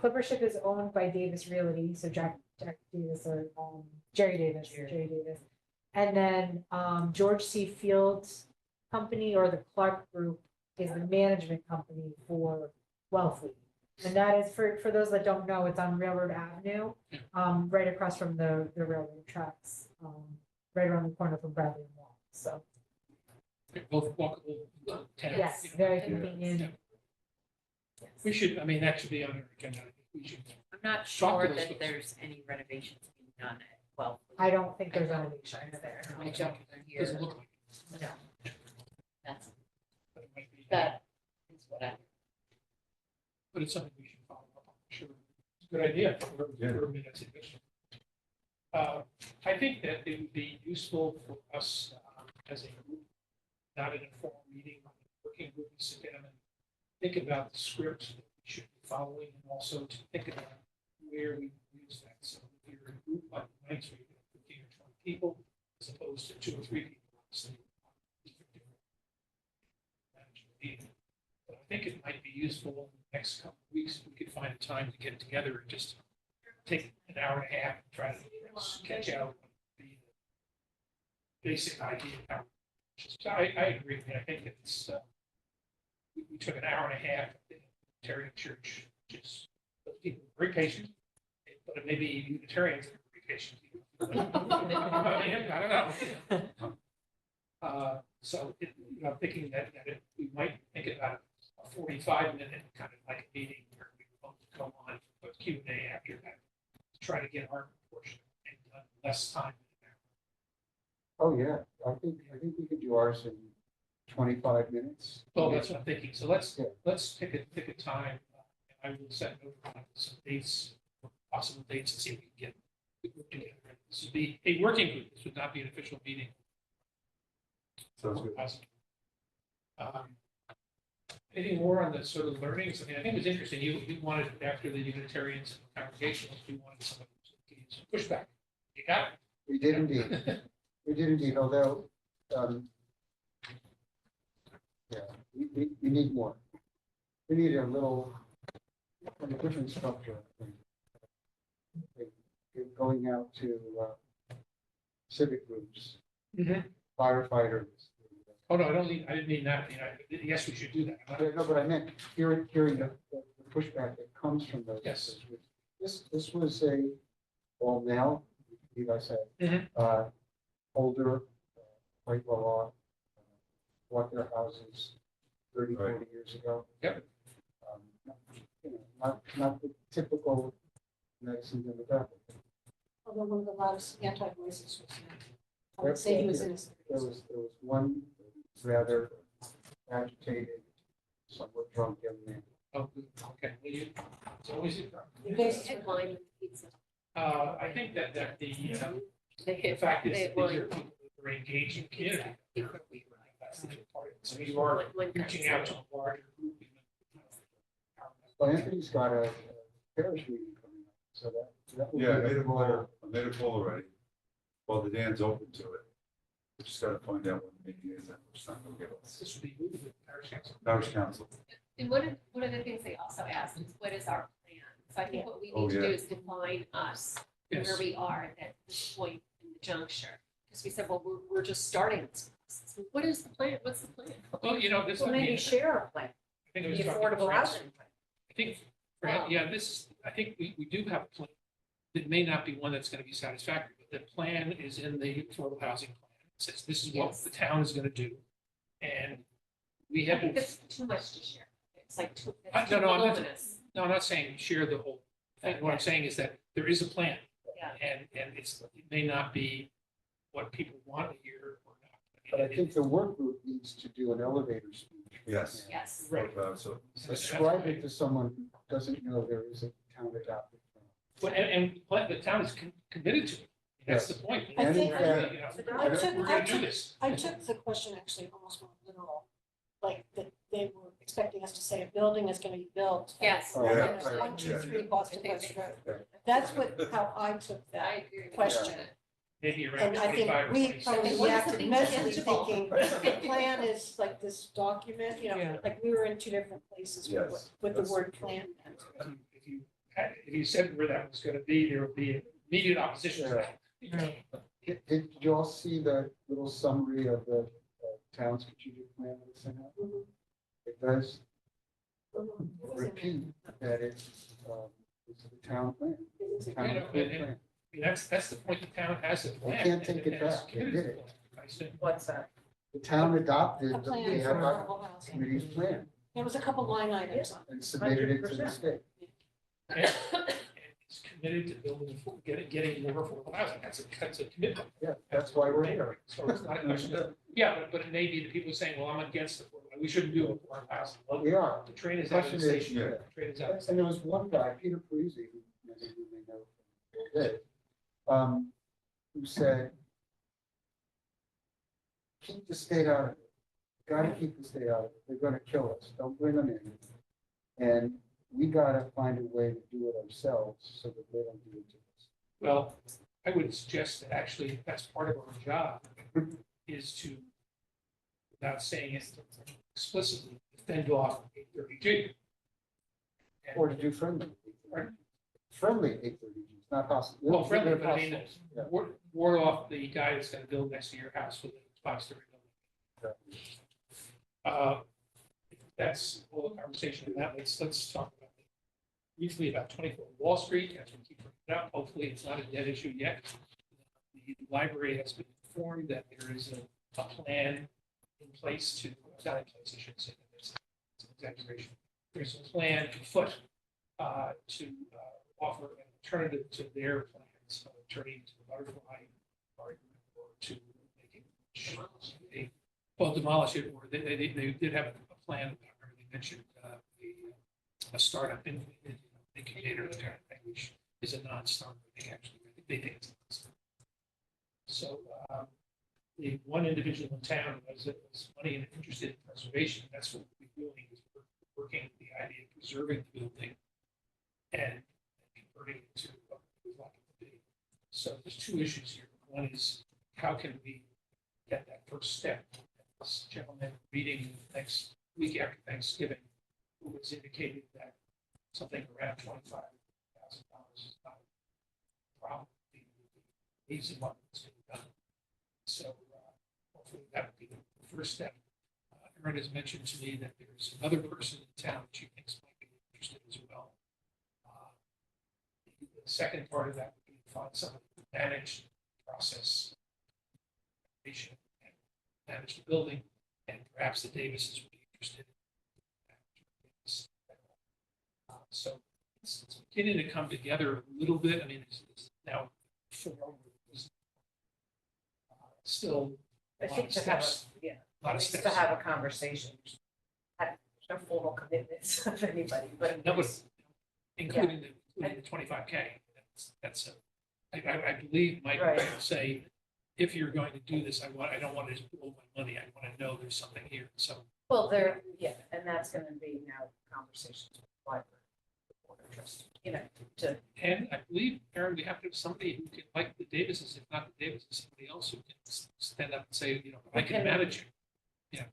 Clipper Ship is owned by Davis Realty, so Jack Davis or Jerry Davis. And then George C. Fields Company, or the Clark Group, is the management company for Wellfleet. And that is, for those that don't know, it's on Railroad Avenue, right across from the railroad tracks, right around the corner from Bradley and Wall. So, they're both walkable tenants. yes, you know. very Yeah. convenient. Yes. We should, I mean, that should be on our agenda. I think we should. I'm not Talk to sure those that folks. there's any renovations being done at Wellfleet. I don't think there's renovations there. I don't hear. Doesn't look like it, No. That's, but it might be. that is what I. But it's something we should follow up on, sure. It's a good idea for Yeah. minutes edition. I think that it would be useful for us as a group, not an informal meeting, but a working group, to sit down and think about the script that we should be following, and also to think about where we use that. So if you're a group like mine, so you have 15 or 20 people, as opposed to 2 or 3 people. Obviously, manage the meeting. But I think it might be useful in the next couple of weeks, if we could find a time to get together and just take an hour and a half and try to sketch out the basic idea of how. So I agree. I mean, I think it's, we took an hour and a half at the Unitarian Church, which is, those people are very patient, but maybe Unitarians are very patient. I mean, I don't know. So, I'm thinking that we might think about a 45-minute kind of like a meeting where we both go on for Q&A after that, to try to get our portion and done in less time. Oh, yeah, I think we could do ours in 25 minutes. Well, that's what I'm thinking. So let's Yeah. pick a time. And I will set over some dates, possible dates, and see if we can get the group together. This would be a working group. This would not be an official meeting. Sounds good. Anything more on the sort of learnings? I mean, I think it was interesting. You wanted, after the Unitarians and Congregationalists, you wanted someone to give you some pushback. You got it. We did indeed, although, yeah, we need more. We need a different structure, I think. Going out to civic groups, Mhm. firefighters, Oh, no, I didn't mean that. Yes, we should do that. Yeah, no, but I meant hearing the pushback that comes from those. Yes. This was a all male, I believe I said, Mhm. older, quite well off, bought their houses 30, Right. 40 years ago. Yep. You know, not the typical Madison demographic. Although one of the loudest anti-voices was, I would say he was in his. There was one rather agitated, somewhat drunk young man. Oh, good. Okay. Well, it's always, You guys- And wine with pizza. I think that the fact is that these are people who are engaged in the community. That's the big part of it. So you are reaching out to a larger group. Well, Anthony's got a parish meeting coming up, so that. will Yeah, I be made a goal. call, already. Well, the Dan's open to it. We just gotta find out when the meeting is and which time they'll give us. This would be moved with parish council. Parish council. And one of the things they also asked is, what is our plan? So I think what we Oh, need to do yeah. is define us, where Yes. we are at this point in the juncture. Because we said, well, we're just starting this process. So what is the plan? What's the plan? Well, this. Well, maybe share a plan, I think it the was talking affordable about- housing plan. I think, yeah, I think we do have a plan. It may not be one that's gonna be satisfactory, but the plan is in the affordable housing plan. It says this is what Yes. the town is gonna do. And we I have, think it's too much to share. It's like too, I- it's no, too no, I'm not- voluminous. no, I'm not saying share the whole thing. What I'm saying is that there is a plan. Yeah. And it may not be what people want to hear or not. But I think the work group needs to do an elevator speech. Yes. Yes. Right. So, Describe it to someone who doesn't know there is a town adopted plan. But, and the town is committed to it. That's the point. I think- We're gonna do this. I took the question actually almost more literal, like that they were expecting us to say a building is gonna be built. Yes. Oh, And yeah, it's right, 1, 2, yeah. 3 Boston Post Yeah. Road. That's how I took I that agree with question. that. Maybe around And I think 25 or we 26. probably And what is the reacted thing mentally tangible? thinking, the plan is like this document, Yeah. like we were in 2 different places Yes, with the that's- word plan. If you said where that was gonna be, there would be immediate opposition to that. Did you all see the little summary of the town strategic plan that was sent out? It does repeat that it's the town plan. Town You know, approved and- plan. I mean, that's the point, the town has a plan. can't take it and it's back. They committed did to it. the plan. I said, What's that? The town adopted A the plan ad for hoc affordable housing. committee's plan There was a couple line items on it. and submitted it to the 100%. state. And it's committed to building, getting more affordable housing. That's a commitment. Yeah, that's why we're here. So it's not a question of, yeah, but it may be the people saying, well, I'm against affordable, we shouldn't do affordable housing. Well, We are. the train is out of the Question is, station. yeah. The train is out of the And there was one guy, Peter Parisi, who many of you may know from the day, who said, keep the state out of it. Gotta keep the state out of it. They're gonna kill us. Don't bring them in. And we gotta find a way to do it ourselves so that they don't do it to us. Well, I would suggest that actually that's part of our job is to, without saying it explicitly, fend off 830G. And- Or to do friendly. Pardon? Friendly 830Gs, not hostile. Well, friendly, They're but I mean, hostiles. Yeah. ward off the guy that's gonna build next to your house with a 5-story building. That's all the conversation on that. Let's talk about it briefly about 24 Wall Street, as we keep bringing it up. Hopefully, it's not a dead issue yet. The library has been informed that there is a plan in place to, it's not in place, I should say, it's an exaggeration. There's a plan afoot to offer an alternative to their plans, turning to the butterfly argument or to make it, well, demolish it, or they did have a plan, I already mentioned, a startup incubator kind of thing, which is a non-starter, I think they think it's a non-starter. So, the one individual in town was money and interested in preservation, that's what we're doing, is we're working with the idea of preserving the building and converting it to what we want it to be. So there's 2 issues here. One is, how can we get that first step? This gentleman reading next week after Thanksgiving, who was indicated that something around $25,000 is not a problem. The reason why it's being done. So hopefully that would be the first step. Erin has mentioned to me that there's another person in town that she thinks might be interested as well. The second part of that would be to find someone who can manage the process, and manage the building, and perhaps the Davises would be interested in that. So it's beginning to come together a little bit. I mean, it's now form. Still I a lot think of to have, steps. yeah, A lot of just steps. to have a conversation. No formal commitments of anybody, but. That was including the 25K. That's I believe Mike Right. will say, if you're going to do this, I don't want to just blow my money. I want to know there's something here. So Well, there, yeah, and that's gonna be now conversations with the library, the board of trustees, you know, to, and I believe, Aaron, we have to have somebody who can, like the Davises, if not the Davises, somebody else who can stand up and say, I can manage it. Yeah.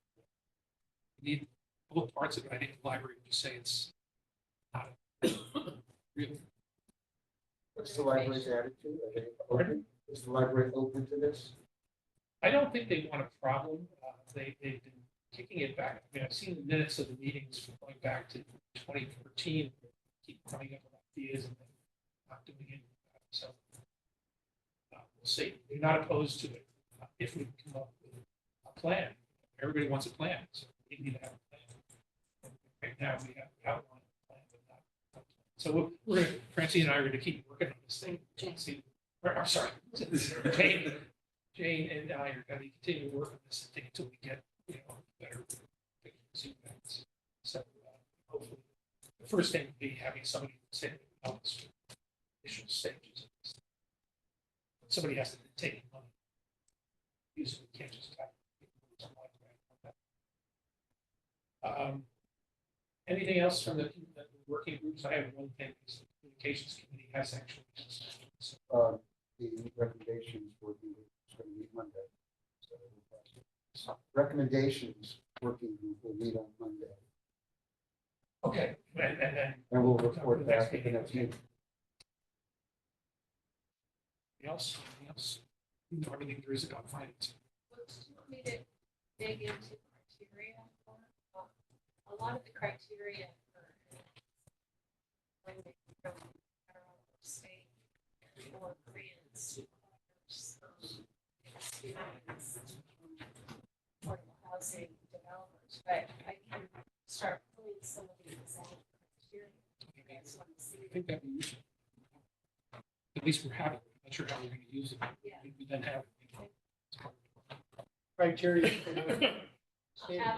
We need both parts of it. I think the library would just say it's not real. What's the library's attitude? Are they open? Is the library open to this? I don't think they want a problem. They've been kicking it back. I mean, I've seen the minutes of the meetings from going back to 2014. Keep coming up with ideas and then not doing anything. So we'll see. They're not opposed to it if we come up with a plan. Everybody wants a plan, so we need to have a plan. Right now, we have outlined a plan, but not a plan. So we're going to, Francine and I are going to keep working on this thing. I'm sorry, Jane and I are going to continue to work on this thing until we get, better Zoom events. So hopefully, the first thing would be having somebody say that help us with initial stages of this. But somebody has to take the money. Usually, we can't just have something like that. Anything else from the working groups? I have one thing. The communications committee has actually. The recommendations working group is going to meet Monday. So recommendations working group will meet on Monday, Okay, and then and we'll report back at the next meeting. anything else? Anything else? You know everything there is about finance. What do you want me to dig into criteria for? A lot of the criteria for when they from federal or state or grants experience affordable housing developers, but I can start pulling some of the example criteria. You guys want to see? I think that'd be useful. At least we're having it. I'm not sure how we're going to use it. Yeah. We then have it. Criteria. for the state, yeah.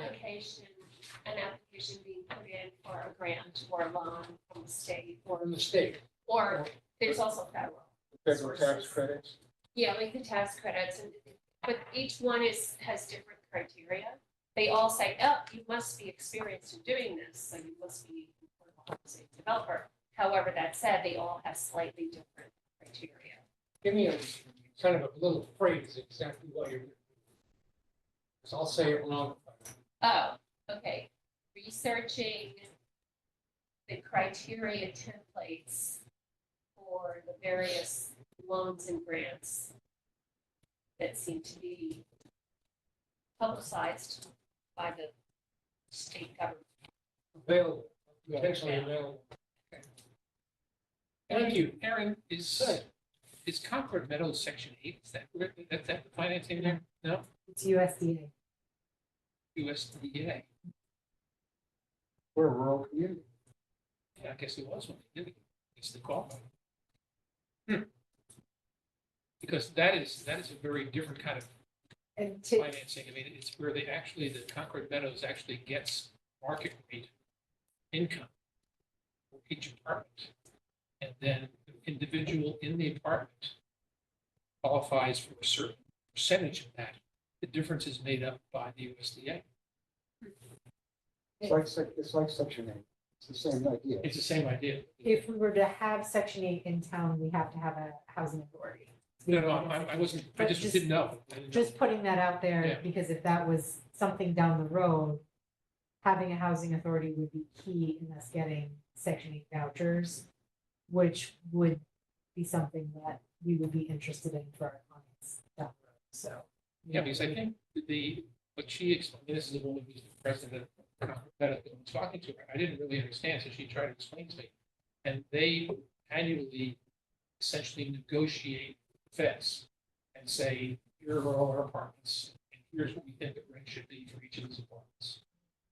An application being put in for a grant or a loan from the state, Or in the state, or there's also federal. Federal tax credits. Yeah, like the tax credits, but each one has different criteria. They all say, oh, you must be experienced in doing this, so you must be a housing developer. However, that said, they all have slightly different criteria. give me a kind of a little phrase exactly what you're doing. So I'll say it wrong. Oh, okay. Researching the criteria templates for the various loans and grants that seem to be publicized by the state government. Available, potentially available. Thank you. Aaron, is Good. Concord Meadows Section 8, is that the financing there? No? it's USDA. USDA. We're a rural community. Yeah, I guess it was when they did it. It's the call. Because that is a very different kind of And to, financing. I mean, it's where the Concord Meadows actually gets market rate income for each apartment. And then the individual in the apartment qualifies for a certain percentage of that. The difference is made up by the USDA. It's like Section 8. It's the same idea. It's the same idea. if we were to have Section 8 in town, we have to have a housing authority. No, I wasn't, I But just didn't know. I didn't know. Just putting that out there, Yeah. because if that was something down the road, having a housing authority would be key in us getting Section 8 vouchers, which would be something that we would be interested in for our clients down the road, so. Yeah, because I think the what she explained, this is the woman who's the president of Madison, was talking to her, I didn't really understand, so she tried to explain to me. And they annually essentially negotiate fence and say, here are all our apartments, and here's what we think the rent should be for each of these apartments.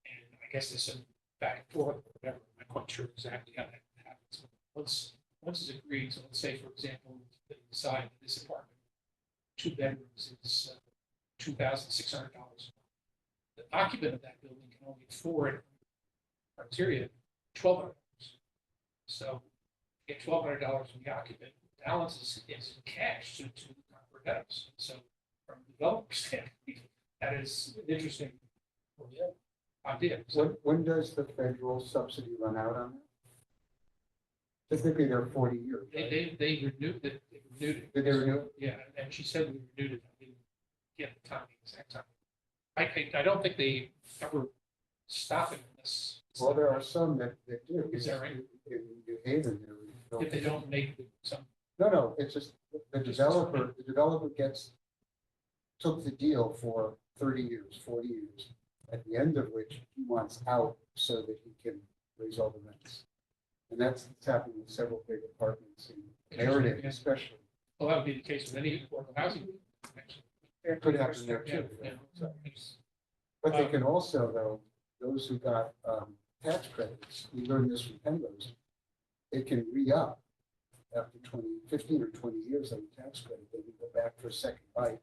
And I guess there's some back and forth, or whatever, I'm not quite sure exactly how that happens. Once it's agreed, so let's say, for example, they decide that this apartment, 2 bedrooms is $2,600. The occupant of that building can only afford criteria $1,200. So get $1,200 from the occupant, balance is in cash to the Concord House. So from a developer standpoint, that is an interesting idea. So When does the federal subsidy run out on that? Typically, they're 40 years. right? they renewed it. They renewed it. Did they renew it? Yeah, and she said we renewed it. I didn't get the time, the exact time. I don't think they ever stop it unless. Well, there are some that do. Is that right? In New Haven, there If they don't make some, No, it's just the developer took the deal for 30 years, 40 years, at the end of which he wants out so that he can raise all the rents. And that's happened with several big apartments in Meredith especially. well, that would be the case with any affordable housing. Actually. It could happen there Yeah, too. yeah. So it's- But they can also, though, those who got tax credits, we learned this from Penrose, they can re-up after 15 or 20 years of the tax credit. They can go back for a second bite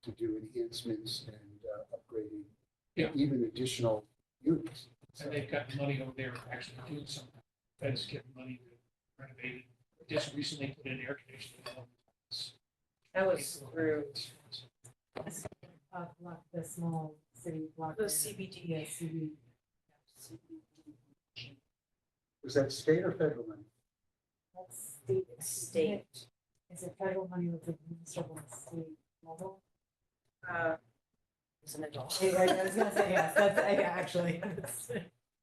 to do enhancements and upgrading, Yeah. even additional units. And they've got money over there actually doing something. Feds getting money to renovate it. Just recently put in air conditioning. That was through Block, the small city block. the there. CBD. Yeah, CBD. Was that state or federal money? That's state. State. Is it federal money with the administered on state level? It's an adult. Hey, right, I was gonna say, yes, that's, yeah, actually. Yes.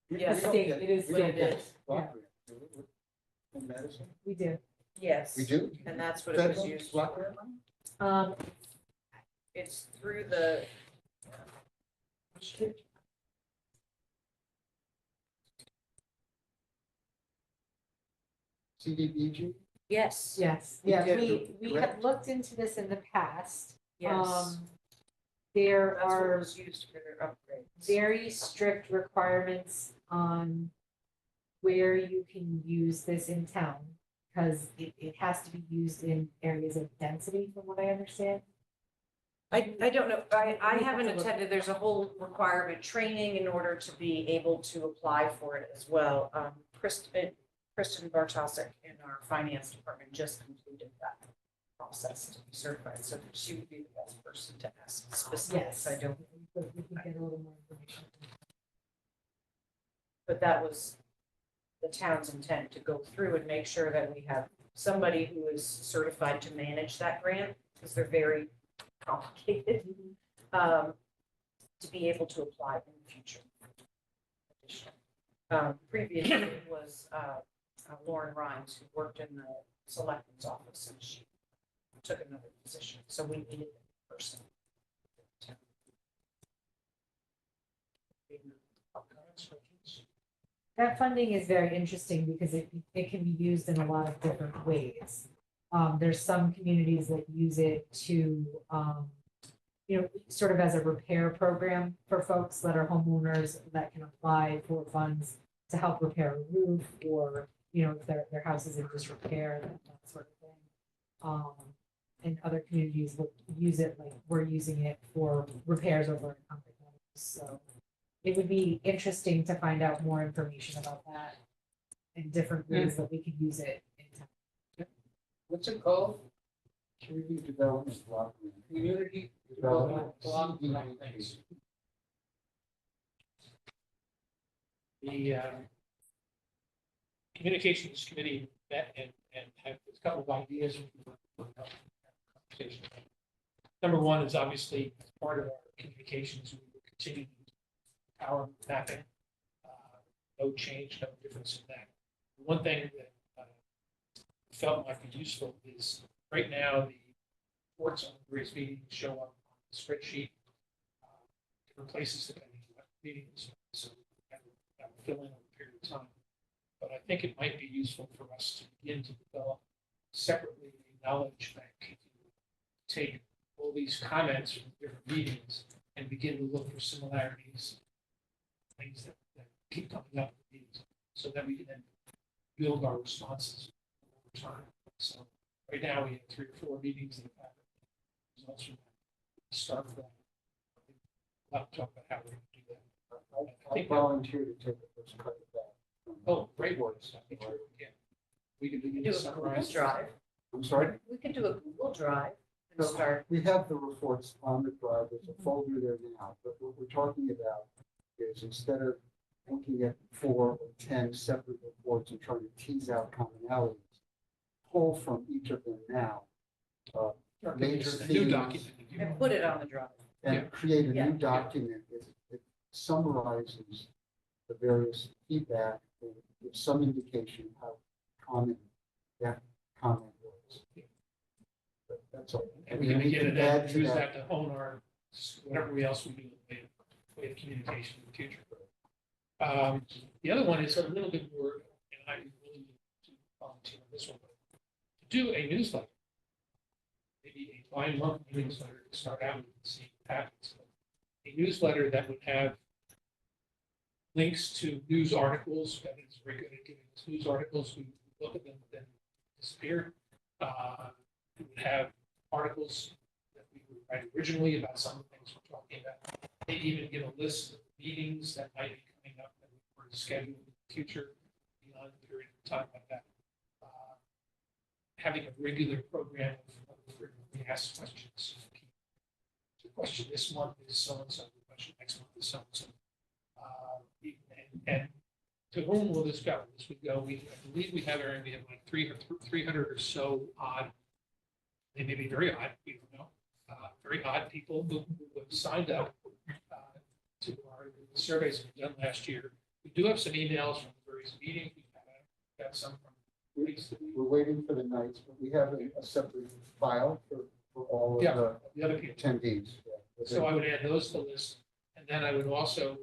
We don't State, get- it is we don't state, get yes. block grant, do we? In Madison? We do. Yes. We do? And that's what it was Federal used block for. grant money? Um, It's through the. CDBG? Yes. yes, We yeah, get we direct- have looked into this in the past. Yes. There That's what it are was used for their upgrades. very strict requirements on where you can use this in town. Because it has to be used in areas of density, from what I understand. I don't know, I We have haven't to look. attended, there's a whole requirement training in order to be able to apply for it as well. Kristen Bartosik in our finance department just completed that process to be certified, so she would be the best person to ask specifics. I don't, We can get a little more information. but that was the town's intent, to go through and make sure that we have somebody who is certified to manage that grant, because they're very complicated, to be able to apply in the future. Previously, it was Lauren Rhines, who worked in the selectman's office, and she took another position, so we needed a person. That funding is very interesting because it can be used in a lot of different ways. There's some communities that use it to, sort of as a repair program for folks that are homeowners that can apply for funds to help repair a roof or, if their house is in disrepair, that sort of thing. And other communities will use it like we're using it for repairs over in Concord. So it would be interesting to find out more information about that and different ways that we could use it in town. What's it called? Community Development Block Grant. Community Development. Block Grant. CDBG. The communications committee met and had a couple of ideas. Conversation. Number one is obviously part of our communications, we will continue power mapping. No change, no difference in that. One thing that felt might be useful is right now the reports on various meetings show up on the spreadsheet. different places depending on what meetings. So that will fill in over a period of time. But I think it might be useful for us to begin to develop separately a knowledge bank. Take all these comments from different meetings and begin to look for similarities, things that keep coming up in meetings, so that we can then build our responses over time. So right now we have 3 or 4 meetings that have happened. Results from that. Start with that. I'll talk about how we're going to do that. I volunteer to take the first cut of that. Oh, great words. I think you're, yeah. We can Do begin to a Google summarize. Drive. I'm sorry? We could do a Google Drive and No, start. We have the reports on the drive, there's a folder there now, but what we're talking about is instead of looking at 4 or 10 separate reports and trying to tease out commonalities, pull from each of them now, major A new themes, document. And put it on the drive. Yeah. and create a Yeah. new document that summarizes the various feedback and gives some indication of how common that comment was. But that's all. And we can We begin can to add then to use that. that to hone our, whatever else we do, way of communication in the future. The other one is a little bit more, and I really need to volunteer on this one, but to do a newsletter. Maybe a bi-monthly newsletter to start out and see what happens. A newsletter that would have links to news articles, that is very good at giving us news articles, we look at them, then disappear. We would have articles that we would write originally about some of the things we're talking about. Maybe even give a list of meetings that might be coming up that we're scheduled in the future beyond a period of time like that. Having a regular program of frequently asked questions. The question this month is so-and-so, the question next month is so-and-so. And to whom will this go? This would go, I believe we have like 300 or so odd, they may be very odd, we don't know, very odd people who have signed up to our surveys we done last year. We do have some emails from various meetings. We've got some from. We're waiting for the nights, but we have a separate file for all of Yeah, the the other people. attendees. Yeah. So I would add those to the list, and then I would also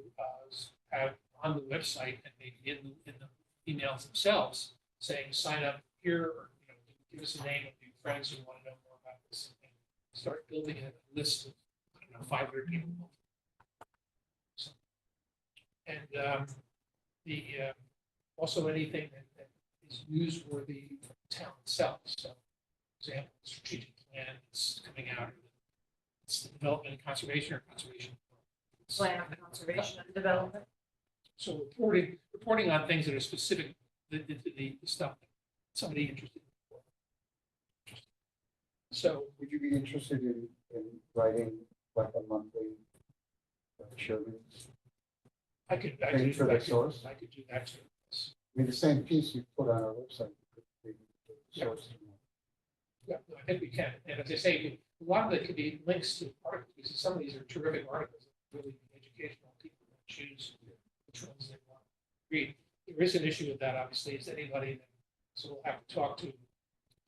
have on the website and maybe in the emails themselves saying, sign up here, or give us a name of your friends who want to know more about this, and start building a list of 500 people. So, and also anything that is newsworthy from the town itself. So, for example, the strategic plan that's coming out, it's the development and conservation, or conservation. Plan of conservation and development. So reporting on things that are specific, the stuff that somebody interested in. So Would you be interested in writing like a monthly Sherman? I could Pay for the source? I could do that too. I mean, the same piece you put on our website. Could be the Yeah. source. Yeah, no, I think we can. And as I say, a lot of it could be links to articles, because some of these are terrific articles, really educational. People can choose which ones they want to read. There is an issue with that, obviously, is anybody that, so we'll have to talk to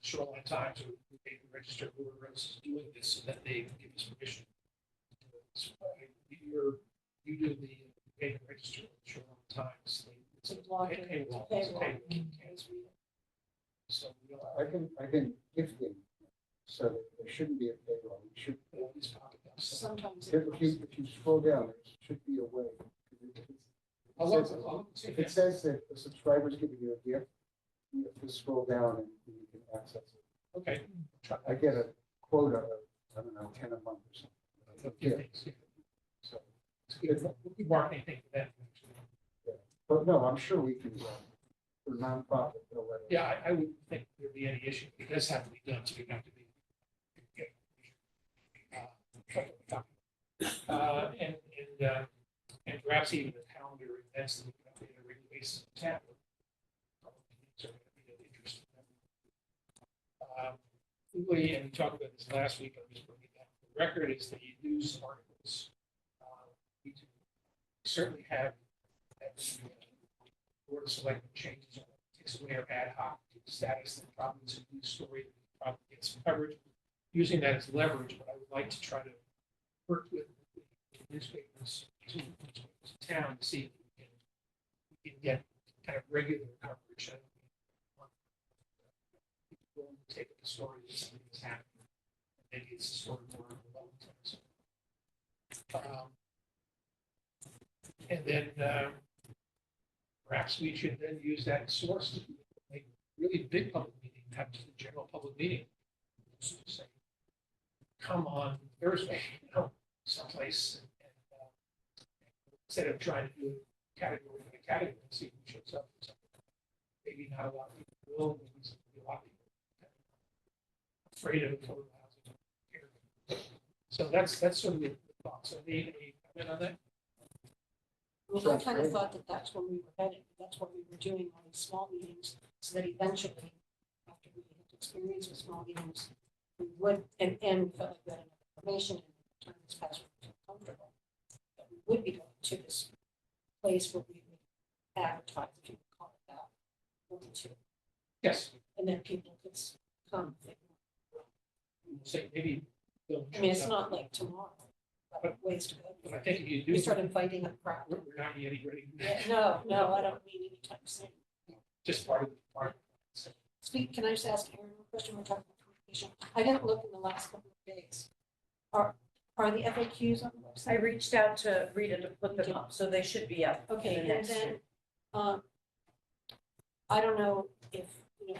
Shoreline Times or the paper register, whoever else is doing this, so that they give us permission. So, you do the paper register with Shoreline Times. It's a Log in. paywall. Paywall. It's a paywall. You can't read it. So we don't. I can gift them, so that there shouldn't be a payroll. You should, Always pocket up. So Sometimes. if you scroll down, there should be a way. I'll look, I'll see If it says that the subscriber's giving you a gift, you have to scroll down and you can access it. Okay. Try I get a quota of, I don't know, 10 a month or something. a few things, yeah. So, It's good. We can mark anything for that. but no, I'm sure we can, for nonprofit, they'll let us. Yeah, I wouldn't think there'd be any issue. It does have to be done, so you have to be. And perhaps even the calendar events that we can update on a regular basis in town. So it'd be of interest to them. And we talked about this last week, I'm just bringing it down for the record, is the news articles. We do certainly have that Board of Selectmen changes, takes away our ad hoc status, that probably is a news story, that probably gets some coverage, using that as leverage, but I would like to try to work with the newspapers to town to see if we can get kind of regular coverage. People will take up the story that something's happening. Maybe it's a story more of a long term. And then perhaps we should then use that source to make a really big public meeting, have just a general public meeting. Just to say, come on Thursday, someplace. And, instead of trying to do category by category, and see who shows up. Maybe not a lot of people will, maybe a lot of people afraid of affordable housing. So that's sort of the thought. So any comment on that? Well, I kind of thought that that's where we were headed. That's what we were doing on these small meetings, so that eventually, after we had experience with small meetings, we would, and felt like we had enough information and times past we felt comfortable, that we would be going to this place where we would advertise, if you would call it that, one or two, Yes. and then people could come. Say maybe. Bill I mean, it's shows not up. like tomorrow, but ways to go. But I think if you We do, start inviting a crowd. we're not getting ready. Yeah, no, I don't mean anytime soon. Just part of the. So, Speak, can I just ask Aaron a question? We're talking about communication. I didn't look in the last couple of days. Are the FAQs on the I website? reached out to Rita to put them up, so they should be up. Okay, in the and next then, week. I don't know if,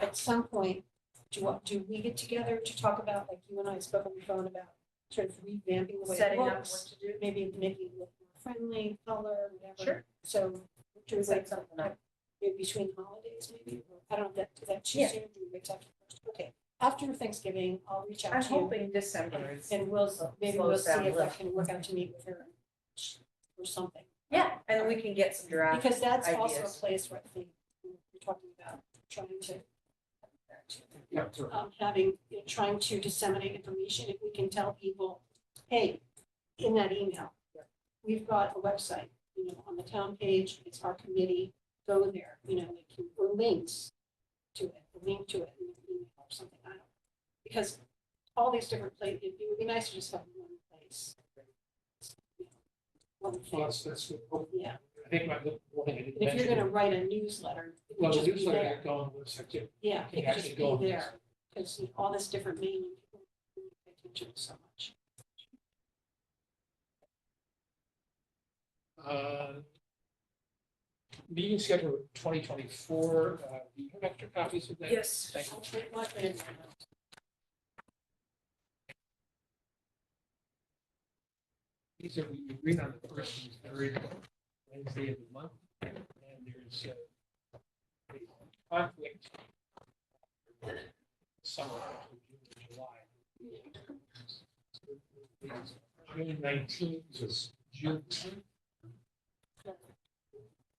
at some point, do we get together to talk about, like you and I spoke on the phone about sort of revamping the way it Setting up looks? what to do. Maybe making it look more friendly, color, whatever. Sure. So, do we Set wait something up. maybe between holidays, maybe? Or I don't know, is that too Yeah. soon? Do we wait till after first? Okay, after Thanksgiving, I'll reach out I'm to you. hoping December is. And we'll, maybe we'll slows see down a if I little. can work out to meet with her or something. Yeah, and we can get some draft. Because that's also a ideas. place where I think we're talking about trying to, yeah, trying to disseminate information. If we can tell people, hey, in that email, we've got a website, on the town page, it's our committee, go there, or links to it, a link to it in the email or something, I don't know. Because all these different places, it would be nice to just have one place. One well, thing, that's good. yeah. I think my one thing I didn't And if you're mention. gonna write a newsletter, it Well, could the just be newsletter there. got going with September. Yeah, Can it could actually just go on be this. there, because all this different meaning, people really pay attention to so much. Meeting schedule of 2024, do you have extra copies of that? Yes. Thank you. I'll take my pen. These are, we read on the first and third Wednesday of the month, and there's a conflict. Summer, actually, June or July. June 19th is Juneteenth,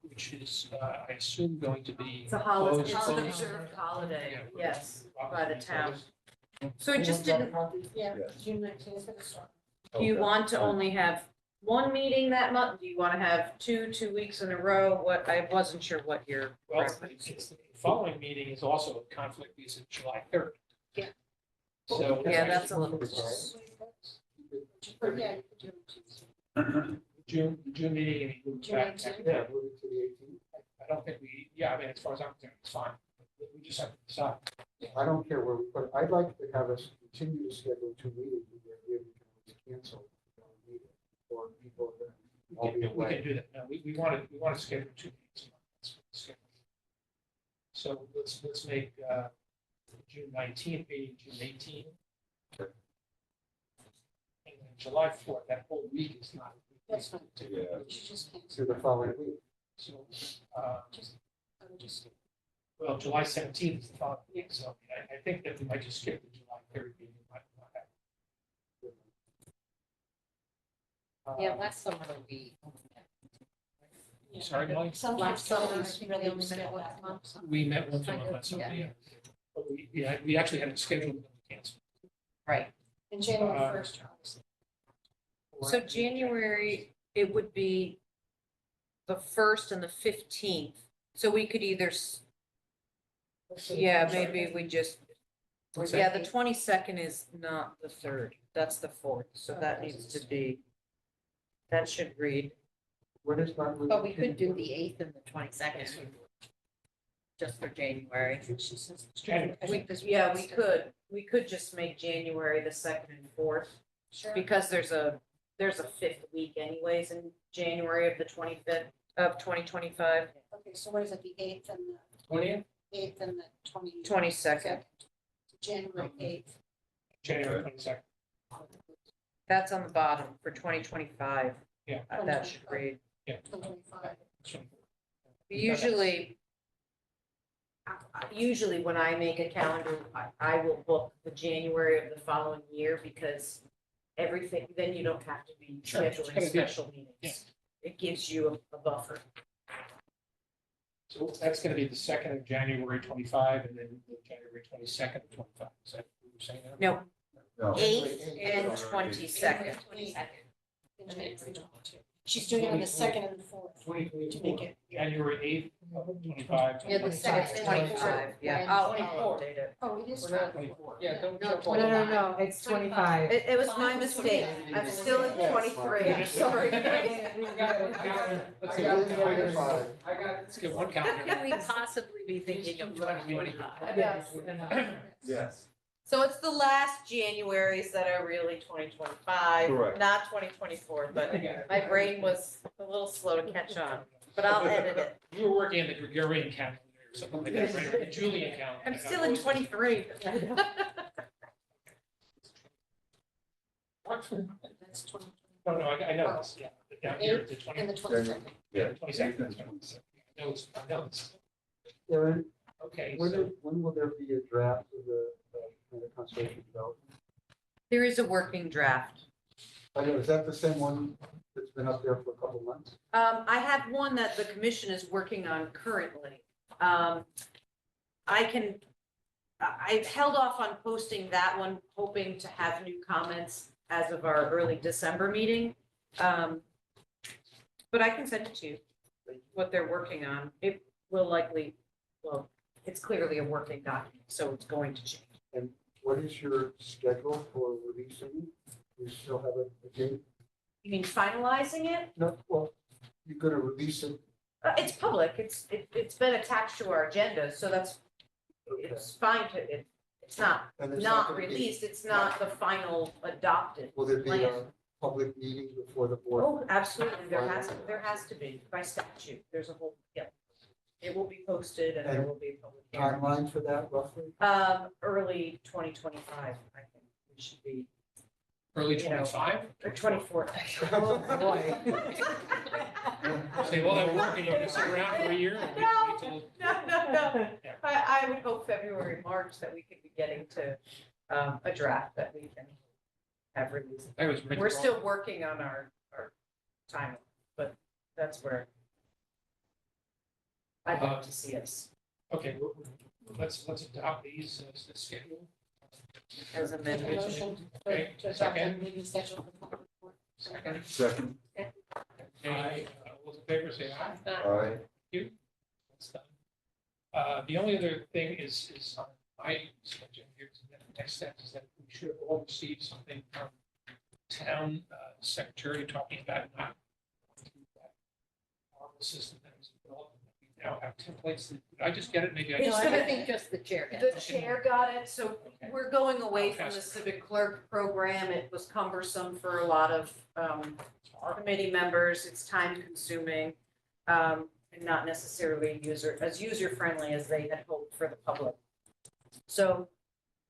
which is, I assume, going to be. It's a holiday, it's an postponed. observed holiday, Yeah. yes, by the town. Closed. So it just didn't, Yeah, Yes. June 19th is gonna start. do you Okay. want to only have one meeting that month? Do you want to have 2 weeks in a row? What, I wasn't sure what your Well, preference. it's the following meeting is also a conflict because it's July 3rd. Yeah. So. Yeah, that's a little. Or, yeah, you could do it Tuesday. June meeting and we move June back. 18th. Yeah, move it to the 18th. I don't think we, yeah, I mean, as far as I'm concerned, it's fine. We just have to decide. I don't care where we put it. I'd like to have us continue to schedule 2 meetings, and the idea we can always cancel one meeting, or people are We I'll be can away. do that. No, we want to schedule 2 meetings a month. That's what the schedule is. So let's make June 19th, meeting June 18th. Okay. And then July 4th, that whole week is not. That's fine. Yeah. You should just cancel. to the following week. So, I would just, well, July 17th is the following week, so I think that we might just skip the July 3rd meeting. Might not happen. Yeah, last summer we. yeah. Sorry, Molly? Sometimes Last summer, I companies think really we only met scale once back. a month. We met once a Kind month of, on something, yeah. but we actually had it scheduled and we canceled. Right. And January Uh, 1st, obviously. So January, it would be the 1st and the 15th. So we could either, yeah, maybe we just, What's yeah, that? the 22nd is not the 3rd. That's the 4th. So that needs to be, That should read. What is that? But we could do the 8th and the 22nd, just for January. It's January. We could just make January the 2nd and 4th, Sure. because there's a 5th week anyways in January of the 25th of 2025. Okay, so what is it, the 8th and the 20th, 8th and the 22nd. January 8th. January 22nd. That's on the bottom for 2025. Yeah. That should read. 25. Usually when I make a calendar, I will book the January of the following year, because everything, then you don't have to be Sure, it's scheduling gonna be- special Yeah. meetings. It gives you a buffer. So that's gonna be the 2nd of January 25, and then the January 22nd of 25. Is that what you're saying? now? No, No. 8th and 22nd. In January 22. She's doing it on the 2nd and the 4th. 2024, January 8th, 25. Yeah, the 2nd, 25, yeah. And I'll 24. update it. Oh, it is. 24. Yeah, don't No, jump on. No, it's 25. It was my mistake. I'm still at 23. I'm sorry. Let's get one calendar. Could we possibly be thinking of 2025? Yes. Yes. So it's the last Januaries that are really 2025, Correct. not 2024, but my brain was a little slow to catch on, but I'll edit it. You were working in the Gregorian calendar or something like that, right? Or the Julian calendar. I'm still in 23. That's 20. No, I know, it's- yeah, but down here, the 20. And the 22nd. Yeah. 22nd, that's right. I know it's, Aaron, okay, when, so, when will there be a draft of the conservation development? There is a working draft. I know, is that the same one that's been up there for a couple months? I have one that the commission is working on currently. I've held off on posting that one, hoping to have new comments as of our early December meeting. But I can send it to you, what they're working on. It will likely, well, it's clearly a working document, so it's going to change. And what is your schedule for releasing? You still have a date? You mean finalizing it? No, well, you're gonna release it. It's public. It's been attached to our agenda, so that's, Okay. it's fine to, it's not And there's not gonna be- released. It's not the final adopted. Will there be plan. a public meeting before the board? Oh, absolutely. There has to be by statute. There's a whole, yeah. It will be posted and there will be a public hearing. Timeline for that roughly? Early 2025, I think we should be, early you know, 25? or 24. Oh, boy. Say, well, that work, and you're gonna sit around for a year? and wait till- No. Yeah. I would hope February, March that we could be getting to a draft that we can have released. I was ready We're to roll. still working on our timeline, but that's where I'd like to see us Okay, let's adopt these as the schedule. as Make a amended. motion Okay, to adopt second. the meeting schedule for public report. Second. Second. Okay, all those in favor say aye. All right. That's done. The only other thing is on my schedule here, the next step is that we should have all received something from town secretary talking about not through that horrible system that was developed. We now have templates. Did I just get it? Maybe I It's just. gonna- I think just the chair The gets it. chair got it, so Okay. we're going away from the Fantastic. civic clerk program. It was cumbersome for a lot of committee members. It's time consuming. And not necessarily as user-friendly as they had hoped for the public. So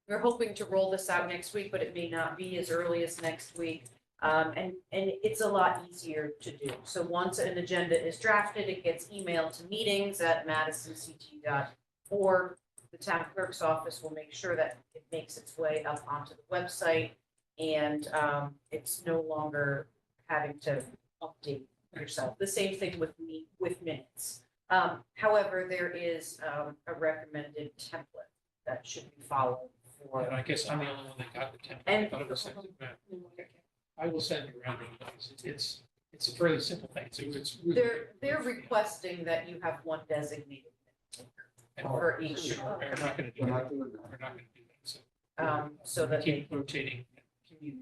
we're hoping to roll this out next week, but it may not be as early as next week. And it's a lot easier to do. So once an agenda is drafted, it gets emailed to meetings@madisonct.org. The town clerk's office will make sure that it makes its way up onto the website. And it's no longer having to update yourself. The same thing with minutes. However, there is a recommended template that should be followed for. And I guess I'm the only one that got the template. And- I thought it was sent to Matt. Okay. I will send you around anyways. It's a fairly simple thing. It's really. They're requesting that you have one designated And for each, we're not gonna do We're that. not doing that. We're not gonna do that. So. so that Keep rotating. We'll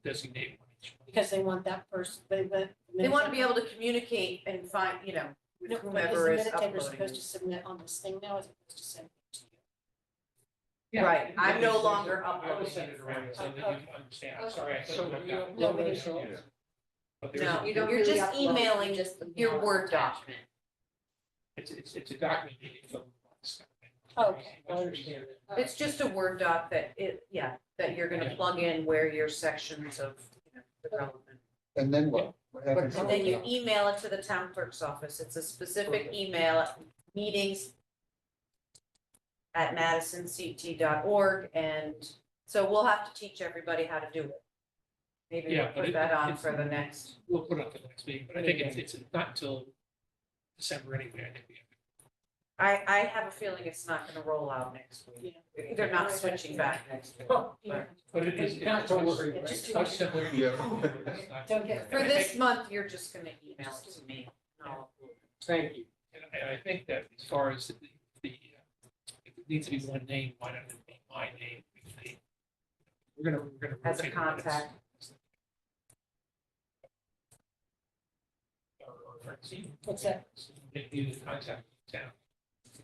designate one Because they want that person, They want to be able to communicate and find, you know, with No, but is whomever the is minute taker uploading. supposed to submit on this thing now, as opposed to send it to you? Yeah. Right, I'm no There's- longer I will uploading send it. it around so that you can understand. I'm sorry. I thought So you we got- No, upload we didn't. ourselves? But there's No, a- You don't you're really just upload, emailing you just your email Word attachment. It's a document you can fill in. Okay. I understand that. It's just a Word doc that that you're gonna plug in where your sections of, you know, development. And then what? What happens? And then you email it to the town clerk's office. It's a specific email, meetings@madisonct.org, and so we'll have to teach everybody how to do it. Maybe Yeah, we'll but put it- that on it's- for the next. We'll put it up for the next meeting, but I think it's not until December anyway. I think we have. I have a feeling it's not gonna roll out next week. They're not switching back next week. Oh, Yeah. But it is. Not to worry, It's right? just too Much much. simpler. Yeah. Don't get. For this month, you're just gonna email it to me. No. Thank you. And I think that as far as if it needs to be one name, why not it be my name? We're gonna. As a rotate it. contact. Or Francine. What's that? They need to contact the town.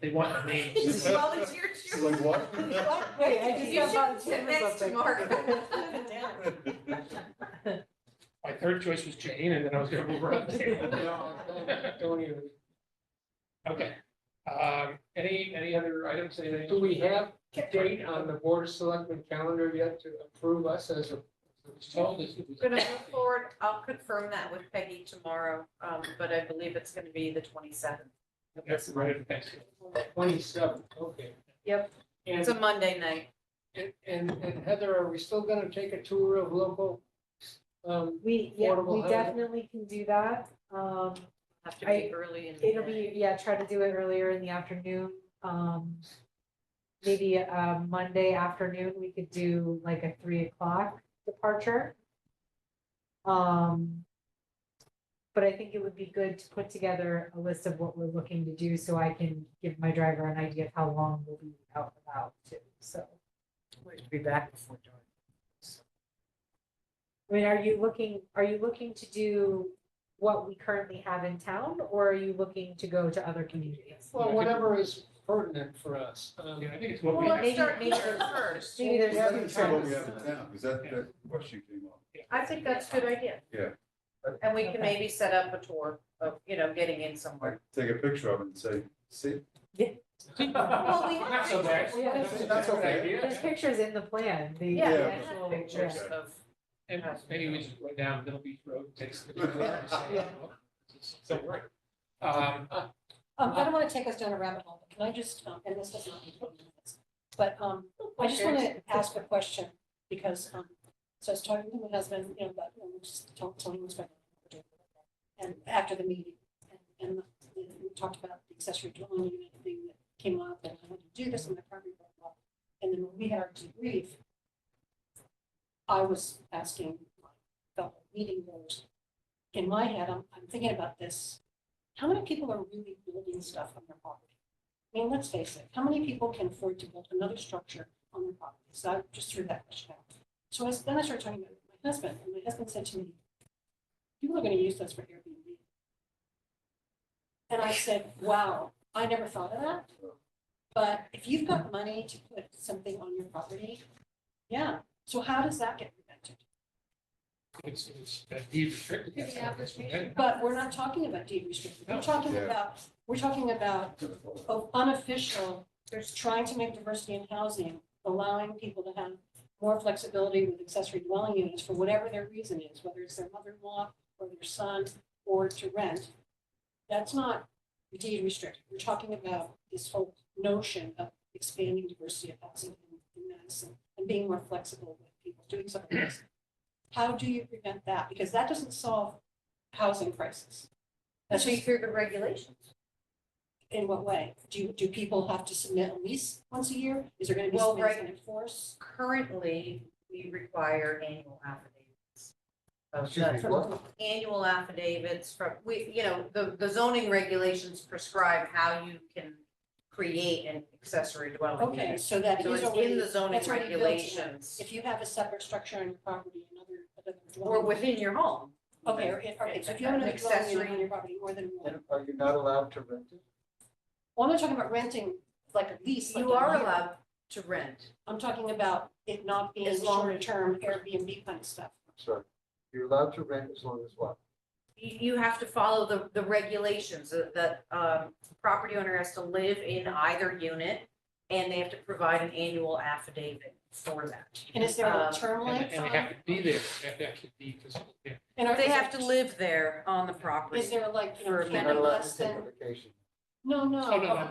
They want a name. He's volunteered She's like, what? Wait, I just You got should sit volunteered next for to something. Mark. My third choice was Jane, and then I was gonna move her up there. No, don't even. Okay. Any other items? Anything Do else? we have a date on the Board of Selectmen calendar yet to approve us as a? Told us it was- Gonna move forward, I'll confirm that with Peggy tomorrow, but I believe it's gonna be the 27th. That's right at Thanksgiving. 27th, okay. Yep. And, It's a Monday night. and Heather, are we still gonna take a tour of local? We Affordable housing. definitely can do that. Have to be early in the It'll day. be, try to do it earlier in the afternoon. Maybe Monday afternoon, we could do like a 3:00 departure. But I think it would be good to put together a list of what we're looking to do, so I can give my driver an idea of how long we'll be out and about too, so. We'll be back before dark. I mean, are you looking to do what we currently have in town, or are you looking to go to other communities? Well, whatever is pertinent for us. Yeah, I think it's what Well, we. let's start maybe- here first. Maybe there's Yeah, other you said what we trends. have in town, because that question came up. I think that's a good idea. Yeah. And we can Okay. maybe set up a tour of, you know, getting in somewhere. Take a picture of it and say, see, Well, we have Not so bad. pictures. Yeah, that's okay. There's pictures in the plan, the Yeah, we Yeah. have actual, pictures yeah. of, And maybe we just go down Middle Beach Road, take some. Yeah. Don't worry. I don't want to take us down a rabbit hole, but can I just, and this does not need 20 minutes, but I just want to ask a question, because, so I was talking to my husband, you know, about, just telling him what's going on. And after the meeting, and we talked about the accessory dwelling unit thing that came up, and I want to do this in my property, blah, blah. And then when we had our debrief, I was asking my fellow meeting goers, in my head, I'm thinking about this. How many people are really building stuff on their property? I mean, let's face it, how many people can afford to build another structure on their property? So I just threw that question out. So then I started talking about my husband, and my husband said to me, people are gonna use this for Airbnb. And I said, wow, I never thought of that. But if you've got money to put something on your property, yeah, so how does that get prevented? It's deed restricted. That's how it's prevented. But we're not talking about deed restricted, No. we're talking about unofficial, there's trying to make diversity in housing, allowing people to have more flexibility with accessory dwelling units for whatever their reason is, whether it's their mother-in-law or their son, or to rent. That's not deed restricted. We're talking about this whole notion of expanding diversity of housing in Madison and being more flexible with people doing something else. How do you prevent that? Because that doesn't solve housing crisis. That's especially just, through the regulations. in what way? Do people have to submit a lease once a year? Is there gonna be Well, something that's right. gonna enforce? Currently, we require annual affidavits. of Excuse me, that- what? Annual affidavits from, the zoning regulations prescribe how you can create an accessory dwelling Okay, unit. so that So is it's already. in the zoning that's already built in. regulations. If you have a separate structure on your property, another or within your home. Okay, okay, so if you have another dwelling unit Accessory. on your property, more than one. And are you not allowed to rent it? Well, I'm not talking about renting like a lease. like You a are year. allowed to rent. I'm talking about it not being As long as- short-term Airbnb kind of stuff. Sorry, you're allowed to rent as long as what? You have to follow the regulations that property owner has to live in either unit, and they have to provide an annual affidavit for that. And is there a Um, term And length they on have it? to be there, they have to actually be physical there. And are- They is have there- to live there on the property. Is there like, you know, for a can't You're be not allowed less to take a than, vacation. no, Oh, no, no. not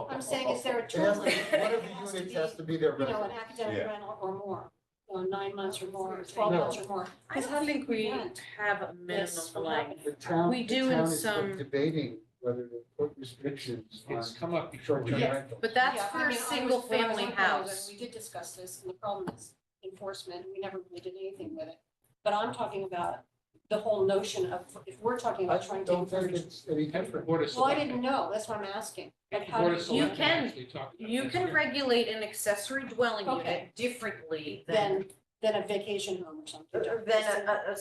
that. I'm saying, is there a It term has to, length? one of It the has to units be, has to be their you know, an residence. academic Yeah. rental or more, or 9 months or more, or 12 No. months or more. I Because how don't do you think we prevent have a this minimum from length. happening? The town, We the do in town is some- debating whether to put restrictions on It's come up before. short-term Yeah. rental. But that's Yeah, I for mean, a I was- single when I was family on planning, house. We did discuss this, and the problem is enforcement, we never really did anything with it. But I'm talking about the whole notion of, if we're talking I about trying to don't think encourage. it's any different. Board of Well, I Selectmen- didn't know, that's what I'm asking. Like, how Board do of you, Selectmen can- actually talked about You this. can regulate an accessory dwelling Okay. unit differently than, then a vacation home or something? than a A regular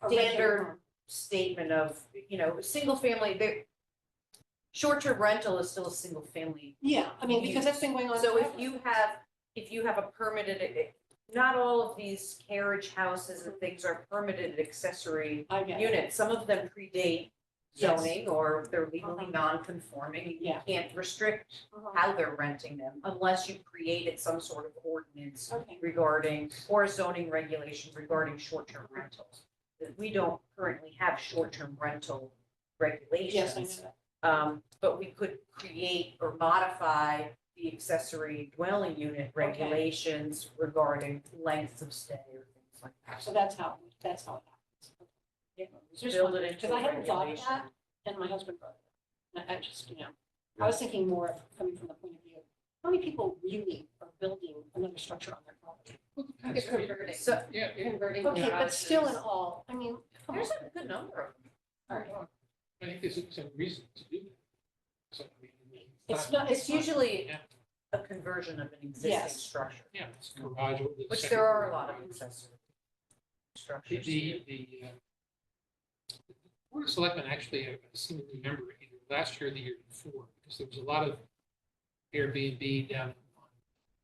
standard home. statement of, single family, short-term rental is still a single family. Yeah, I mean, because that's been going on. So if forever. you have a permitted, not all of these carriage houses and things are permitted accessory I get it. units. Some of them predate Yes. zoning or they're legally non-conforming. You Yeah. can't restrict how they're renting them unless you created some sort of ordinance Okay, regarding, or a zoning regulation regarding short-term rentals. We don't currently have short-term rental regulations. yes, I know that. But we could create or modify the accessory dwelling unit regulations regarding lengths of stay or things like that. So that's how it happens. Yeah, Just build it wondering, into because I a hadn't thought of regulation. that, and my husband brought it up. I just, I was thinking more of coming from the point of view, how many people really are building another structure on their property? It's converting. So Yeah, yeah. Converting. Okay, but still in garages. all, I mean, come on. there's a good number of them. All right. I think there's some reason to do that. So, I mean, It's not, It's usually Yeah. a conversion of an existing Yes. structure, Yeah, it's garage. or the which second there are a lot of garage. accessory The, structures. the Board of Selectmen actually, I seem to remember either last year or the year before, because there was a lot of Airbnb down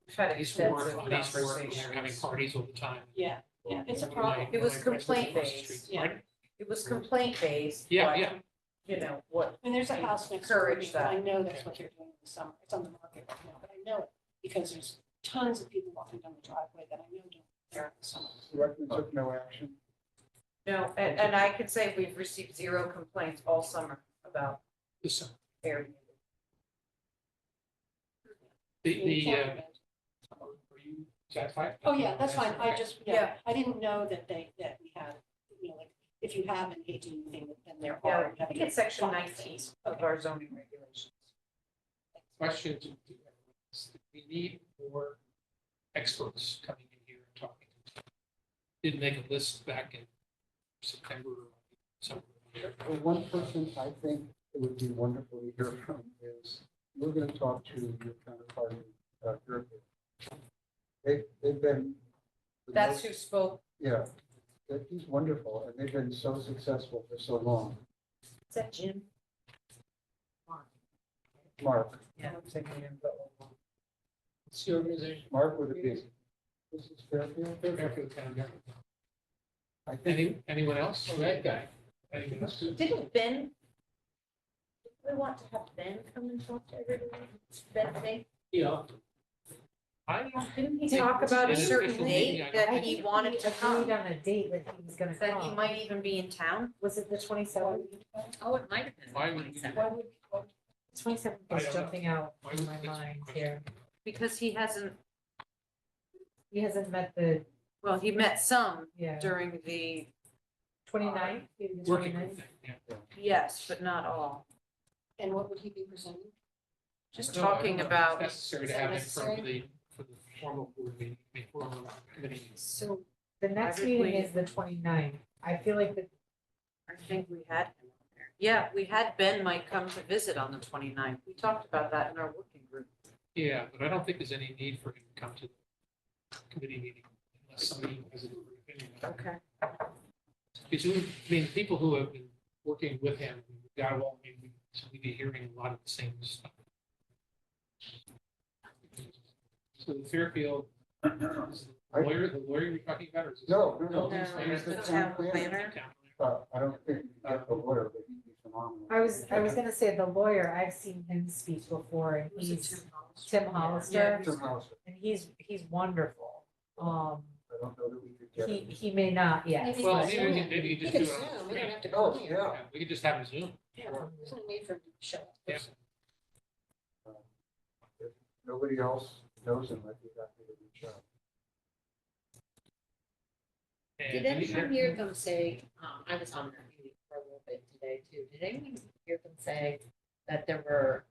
We've had on East Wharf, extensive on East Wharf, and they're having conversations. parties all the time. yeah, yeah, it's a One of my- problem. It was one of my friends lives complaint across the based. street. Yeah. Pardon? It was complaint based. Yeah, but, yeah. What, And there's a house next door to me, Encourage but I that. know that's what they're doing in the summer. It's on the market right now, but I know it because there's tons of people walking down the driveway that I know don't care in the summer. Selectmen took no action. no, and I can say we've received 0 complaints all summer about This summer. Airbnb. Are you satisfied? Oh, yeah, that's fine. I Okay. just, Yeah. I didn't know that that we had, like, if you have an ADU thing, then there Yeah, are. I think it's section 19 of our zoning regulations. Questions? We need more experts coming in here and talking. Did make a list back in September or somewhere. The one person I think it would be wonderful to hear from is, we're going to talk to your counterpart, Gertrude. They've been. the That's most- who spoke. Yeah, he's wonderful, and they've been so successful for so long. Is that Jim? Mark, Yeah. I'm thinking of the old one. What's the organization? Mark with a B. This is Fairfield. Fairfield Town Government. I think, Anyone else? Oh, that guy. Anyone else? Didn't Ben? Did we want to have Ben come and talk to everybody? Ben, thing? Yeah. Didn't he Yeah, talk it's about a an certain official meeting, date I that don't he think wanted we to agreed come? on a date that he was gonna That he come. might even be in town? Was it the 27th? Oh, it might have been Why the would you- 27th. 27th I is don't know. jumping out Why in would- my that's a mind question. here. Because he hasn't, He hasn't met the, well, he met some yeah, during the, 29th, maybe the Working 29th. group thing, yeah. yes, but not all. And what would he be presenting? Just No, I don't talking know if about, it's necessary to Is that have it for necessary? the formal board meeting, the formal committee meeting. so The next would meeting we- is the 29th. I feel like the, I think we had him on there. Yeah, we had Ben might come to visit on the 29th. We talked about that in our working group. Yeah, but I don't think there's any need for him to come to the committee meeting unless somebody has a different opinion. Okay. Because I mean, people who have been working with him, we got along, we'd be hearing a lot of the same stuff. So the Fairfield, is the lawyer you're talking about, or is this? No. No, He's the the town town planner. planner. I don't think you get the lawyer, but he'd be phenomenal. I was gonna say the lawyer, I've seen him speak before, and he's Tim Hollister, Tim Hollister. and he's wonderful. I don't know that we could get him. He may not, yes. Maybe Well, Zoom. maybe you just You do can it on. Zoom, we don't have to Oh, go here. yeah. We could just have a Zoom. Yeah, there's no need for him to show up. Yeah. If nobody else knows him, I'd be happy to reach out. Did anyone hear them say, I was on that meeting for a little bit today too, did anyone hear them say that there were,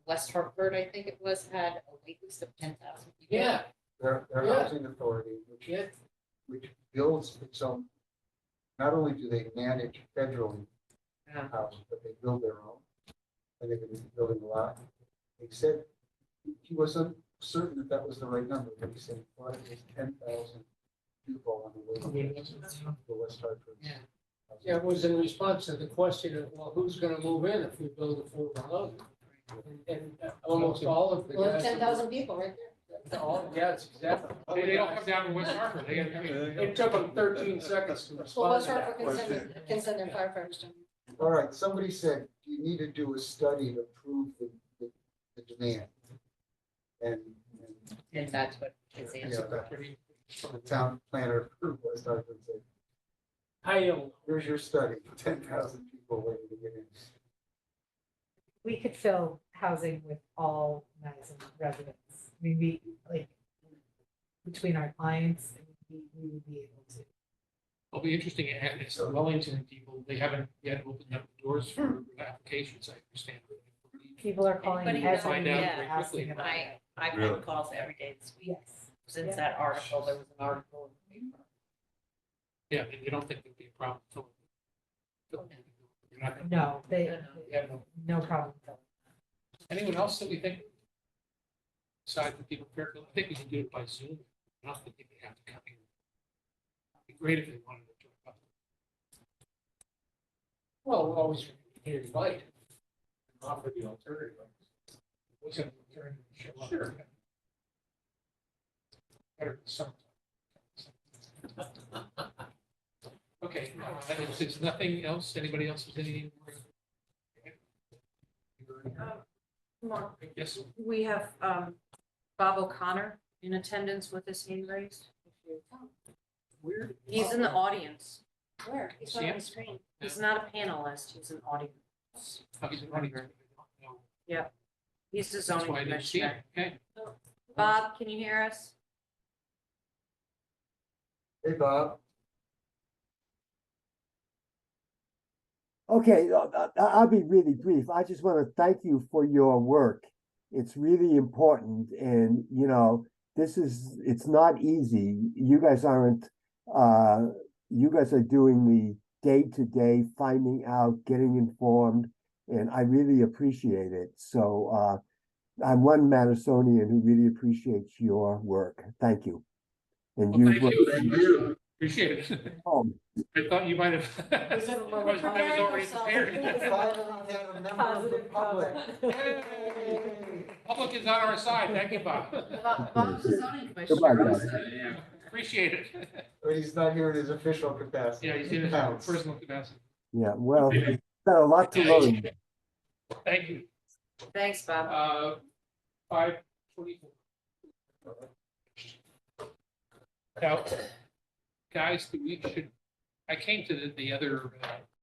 West Hartford, I think it was, had a wait list of 10,000 people? Yeah, Their Yeah. housing authority, yeah. which builds its own, not only do they manage federally Yeah. houses, but they build their own. And they've been building a lot. He said he wasn't certain that that was the right number, but he said he thought it was 10,000 people on the waiting list for West Hartford. Yeah. Yeah, it was in response to the question of, well, who's gonna move in if we build affordable housing? And almost all of the Well, guys. 10,000 people right there. All, yeah, it's exactly. They don't come down to West Hartford, they got, I mean, It took them 13 seconds to Well, respond West to that Hartford question. can send their firefighters to. All right, somebody said you need to do a study to prove the demand. And And that's what his Yeah, answer. that- pretty, the town planner for West Hartford said, I don't, here's your study, 10,000 people waiting to get in. We could fill housing with all Madison residents. I mean, we, like, between our clients, we would be able to. it'll be interesting, and it's the Wellington people, they haven't yet opened up the doors for applications, I understand. People are calling Anybody every know? Find out week very asking quickly. about it. I've Really? had calls every day this week. Yes. Since Yeah. that article, there was an article in the paper. Yeah, and you don't think there'd be a problem filling? You're not gonna- No, they, Yeah, no. no problem. Anyone else that we think? Besides the people, I think we can do it by Zoom, I don't think they have to come in. It'd be great if they wanted to join up. well, we'll always invite. Offer the alternative. What's it, during the show up? Sure. Better than summertime. Okay, if there's nothing else, anybody else has anything? Mark, Yes, we have Bob O'Connor in attendance with his hand raised. weird. He's in the audience. Where? He's not on the screen. He's not a panelist, he's an audience. Oh, he's running. No, He's the that's zoning why I didn't see commissioner. it, okay. Bob, can you hear us? Hey, Bob. Okay, I'll be really brief. I just want to thank you for your work. It's really important and, it's not easy. You guys aren't, you guys are doing the day-to-day finding out, getting informed, and I really appreciate it. So, I'm one Madisonian who really appreciates your work. Thank you. And Well, thank you. you. Appreciate it. Oh, I thought you might have. Was it a I was already prepared. Finally had a member of the Positive public. Public is on our side, thank you, Bob. Bob's the zoning Goodbye, commissioner. guys. Appreciate it. But he's not here in his official capacity. Yeah, he's in his Counts. personal capacity. yeah, well, got a lot to learn. Thank you. Thanks, Bob. 5:24. Now, guys, I came to the other